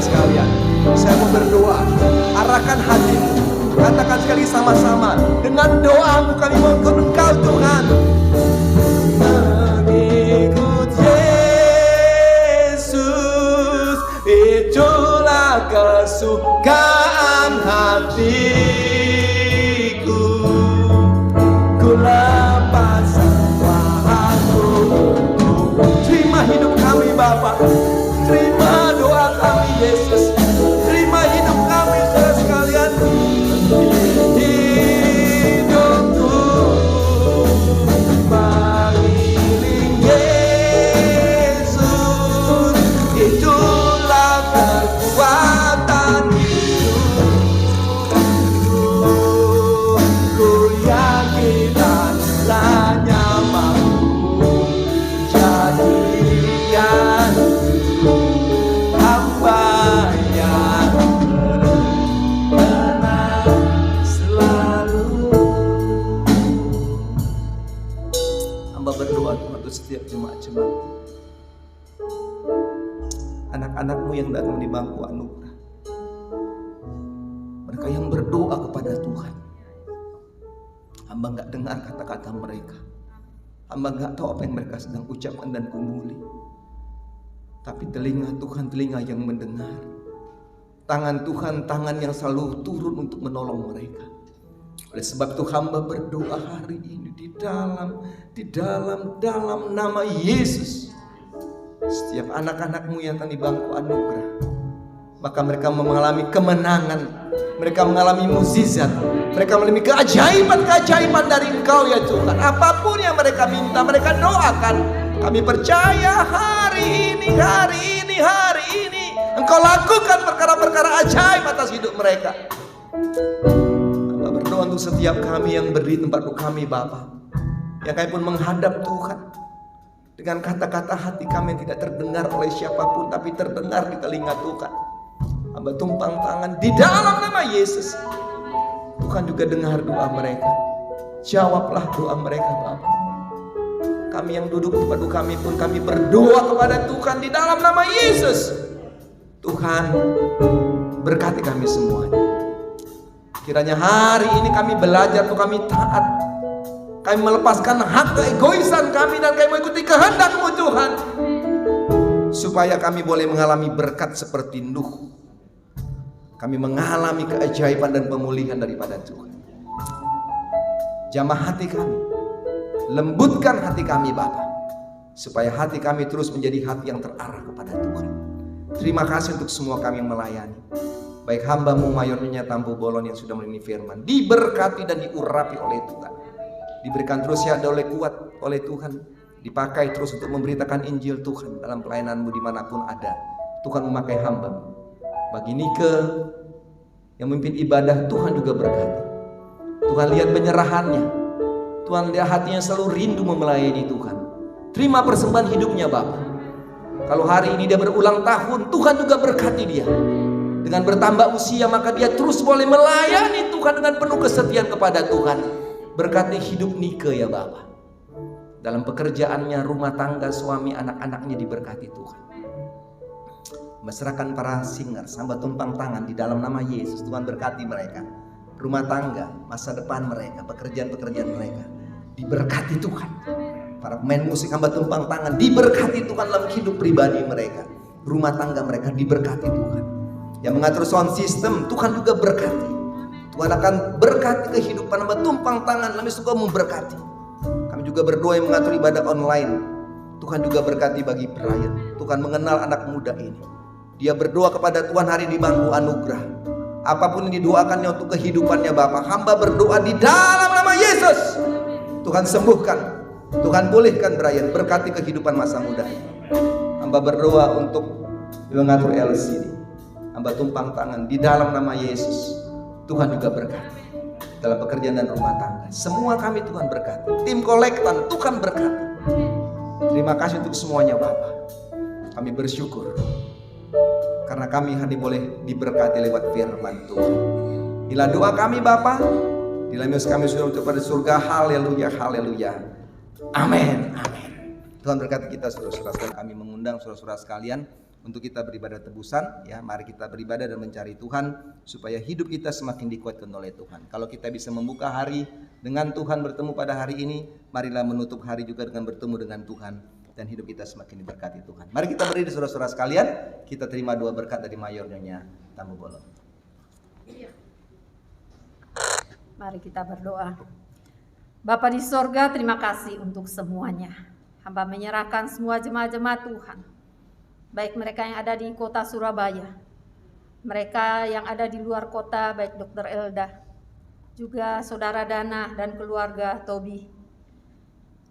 Sekalian, saya mau berdoa. Arahkan hatimu. Katakan sekali sama-sama. Dengan doamu kami mohon Engkau Tuhan. Mengikut Yesus, itulah kesukaan hatiku. Ku lepas semua hakku. Terima hidup kami Bapa. Terima doa kami Yesus. Terima hidup kami saudara sekalian. Hidupku mengiring Yesus. Itulah kekuatan hidupku. Ku yakin Allahnya mampu jadikan hamba yang tenang selalu. Hamba berdoa Tuhan untuk setiap jemaat-jemaat, anak-anak-Mu yang datang di bangku anugerah, mereka yang berdoa kepada Tuhan. Hamba gak dengar kata-kata mereka, hamba gak tahu apa yang mereka sedang ucapkan dan kumuli. Tapi telinga Tuhan, telinga yang mendengar. Tangan Tuhan, tangan yang selalu turun untuk menolong mereka. Oleh sebab itu hamba berdoa hari ini di dalam nama Yesus. Setiap anak-anak-Mu yang akan di bangku anugerah, maka mereka mengalami kemenangan, mereka mengalami mukjizat, mereka mengalami keajaiban dari Engkau ya Tuhan. Apapun yang mereka minta, mereka doakan. Kami percaya hari ini Engkau lakukan perkara-perkara ajaib atas hidup mereka. Hamba berdoa untuk setiap kami yang berdiri tempat kami Bapa, yang kami pun menghadap Tuhan dengan kata-kata hati kami yang tidak terdengar oleh siapapun, tapi terdengar di telinga Tuhan. Hamba tumpang tangan di dalam nama Yesus. Tuhan juga dengar doa mereka. Jawablah doa mereka Bapa. Kami yang duduk di tempat kami pun kami berdoa kepada Tuhan di dalam nama Yesus. Tuhan berkati kami semuanya. Kiranya hari ini kami belajar untuk kami taat. Kami melepaskan hak keegoisan kami dan kami mengikuti kehendak-Mu Tuhan. Supaya kami boleh mengalami berkat seperti Nuh. Kami mengalami keajaiban dan pemulihan daripada Tuhan. Jamah hati kami, lembutkan hati kami Bapa, supaya hati kami terus menjadi hati yang terarah kepada Tuhan. Terima kasih untuk semua kami yang melayani. baik hamba-Mu Mayor Nyonya Tampu Bolon yang sudah melini firman, diberkati dan diurapi oleh Tuhan. Diberikan terus ya oleh kuat oleh Tuhan, dipakai terus untuk memberitakan Injil Tuhan dalam pelayanan-Mu dimanapun ada. Tuhan memakai hamba. Bagi Nike yang memimpin ibadah, Tuhan juga berkati. Tuhan lihat penyerahannya, Tuhan lihat hatinya selalu rindu melayani Tuhan. Terima persembahan hidupnya Bapa. Kalau hari ini dia berulang tahun, Tuhan juga berkati dia. Dengan bertambah usia maka dia terus boleh melayani Tuhan dengan penuh kesetiaan kepada Tuhan. Berkati hidup Nike ya Bapa. Dalam pekerjaannya, rumah tangga, suami, anak-anaknya diberkati Tuhan. Masyarakat para singer, hamba tumpang tangan di dalam nama Yesus. Tuhan berkati mereka, rumah tangga, masa depan mereka, pekerjaan-pekerjaan mereka diberkati Tuhan. Para pemain musik hamba tumpang tangan diberkati Tuhan dalam hidup pribadi mereka, rumah tangga mereka diberkati Tuhan. Yang mengatur sound system, Tuhan juga berkati. Tuhan akan berkati kehidupan hamba tumpang tangan, kami suka memberkati. Kami juga berdoa yang mengatur ibadah online, Tuhan juga berkati bagi Brian. Tuhan mengenal anak muda ini. Dia berdoa kepada Tuhan hari di bangku anugerah. Apapun yang didoakannya untuk kehidupannya Bapa, hamba berdoa di dalam nama Yesus. Tuhan sembuhkan, Tuhan pulihkan Brian, berkati kehidupan masa muda. Hamba berdoa untuk mengatur LCD. Hamba tumpang tangan di dalam nama Yesus. Tuhan juga berkati dalam pekerjaan dan rumah tangga. Semua kami Tuhan berkati. Tim kolektan Tuhan berkati. Terima kasih untuk semuanya Bapa. Kami bersyukur karena kami hari boleh diberkati lewat firman Tuhan. Inilah doa kami Bapa. Di dalam Yesus kami sudah menuju pada surga. Haleluya, haleluya. Amin, amin. Tuhan berkati kita saudara-saudara sekalian. Kami mengundang saudara-saudara sekalian untuk kita beribadah tebusan. Ya, mari kita beribadah dan mencari Tuhan supaya hidup kita semakin dikuatkan oleh Tuhan. Kalau kita bisa membuka hari dengan Tuhan, bertemu pada hari ini, marilah menutup hari juga dengan bertemu dengan Tuhan. Dan hidup kita semakin diberkati Tuhan. Mari kita berdiri saudara-saudara sekalian. Kita terima dua berkat dari Mayor Nyonya Tampu Bolon. Mari kita berdoa. Bapa di sorga, terima kasih untuk semuanya. Hamba menyerahkan semua jemaat-jemaat Tuhan. Baik mereka yang ada di kota Surabaya, mereka yang ada di luar kota, baik Dr. Elda, juga Saudara Dana dan keluarga Tobi.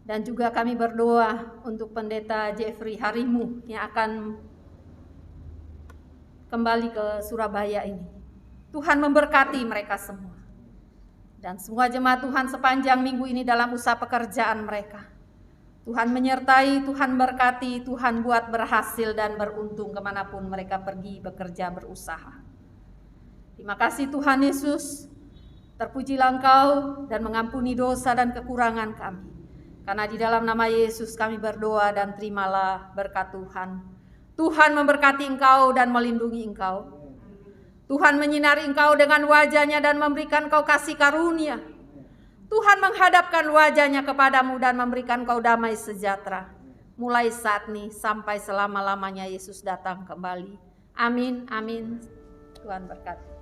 Dan juga kami berdoa untuk Pendeta Jeffrey Harimu yang akan kembali ke Surabaya ini. Tuhan memberkati mereka semua. Dan semua jemaat Tuhan sepanjang minggu ini dalam usaha pekerjaan mereka. Tuhan menyertai, Tuhan berkati, Tuhan buat berhasil dan beruntung kemanapun mereka pergi bekerja berusaha. Terima kasih Tuhan Yesus. Terpujilah Engkau dan mengampuni dosa dan kekurangan kami. Karena di dalam nama Yesus kami berdoa dan terimalah berkat Tuhan. Tuhan memberkati engkau dan melindungi engkau. Tuhan menyinari engkau dengan wajahnya dan memberikan engkau kasih karunia. Tuhan menghadapkan wajahnya kepadamu dan memberikan engkau damai sejahtera. Mulai saat ini sampai selama-lamanya Yesus datang kembali. Amin, amin. Tuhan berkati.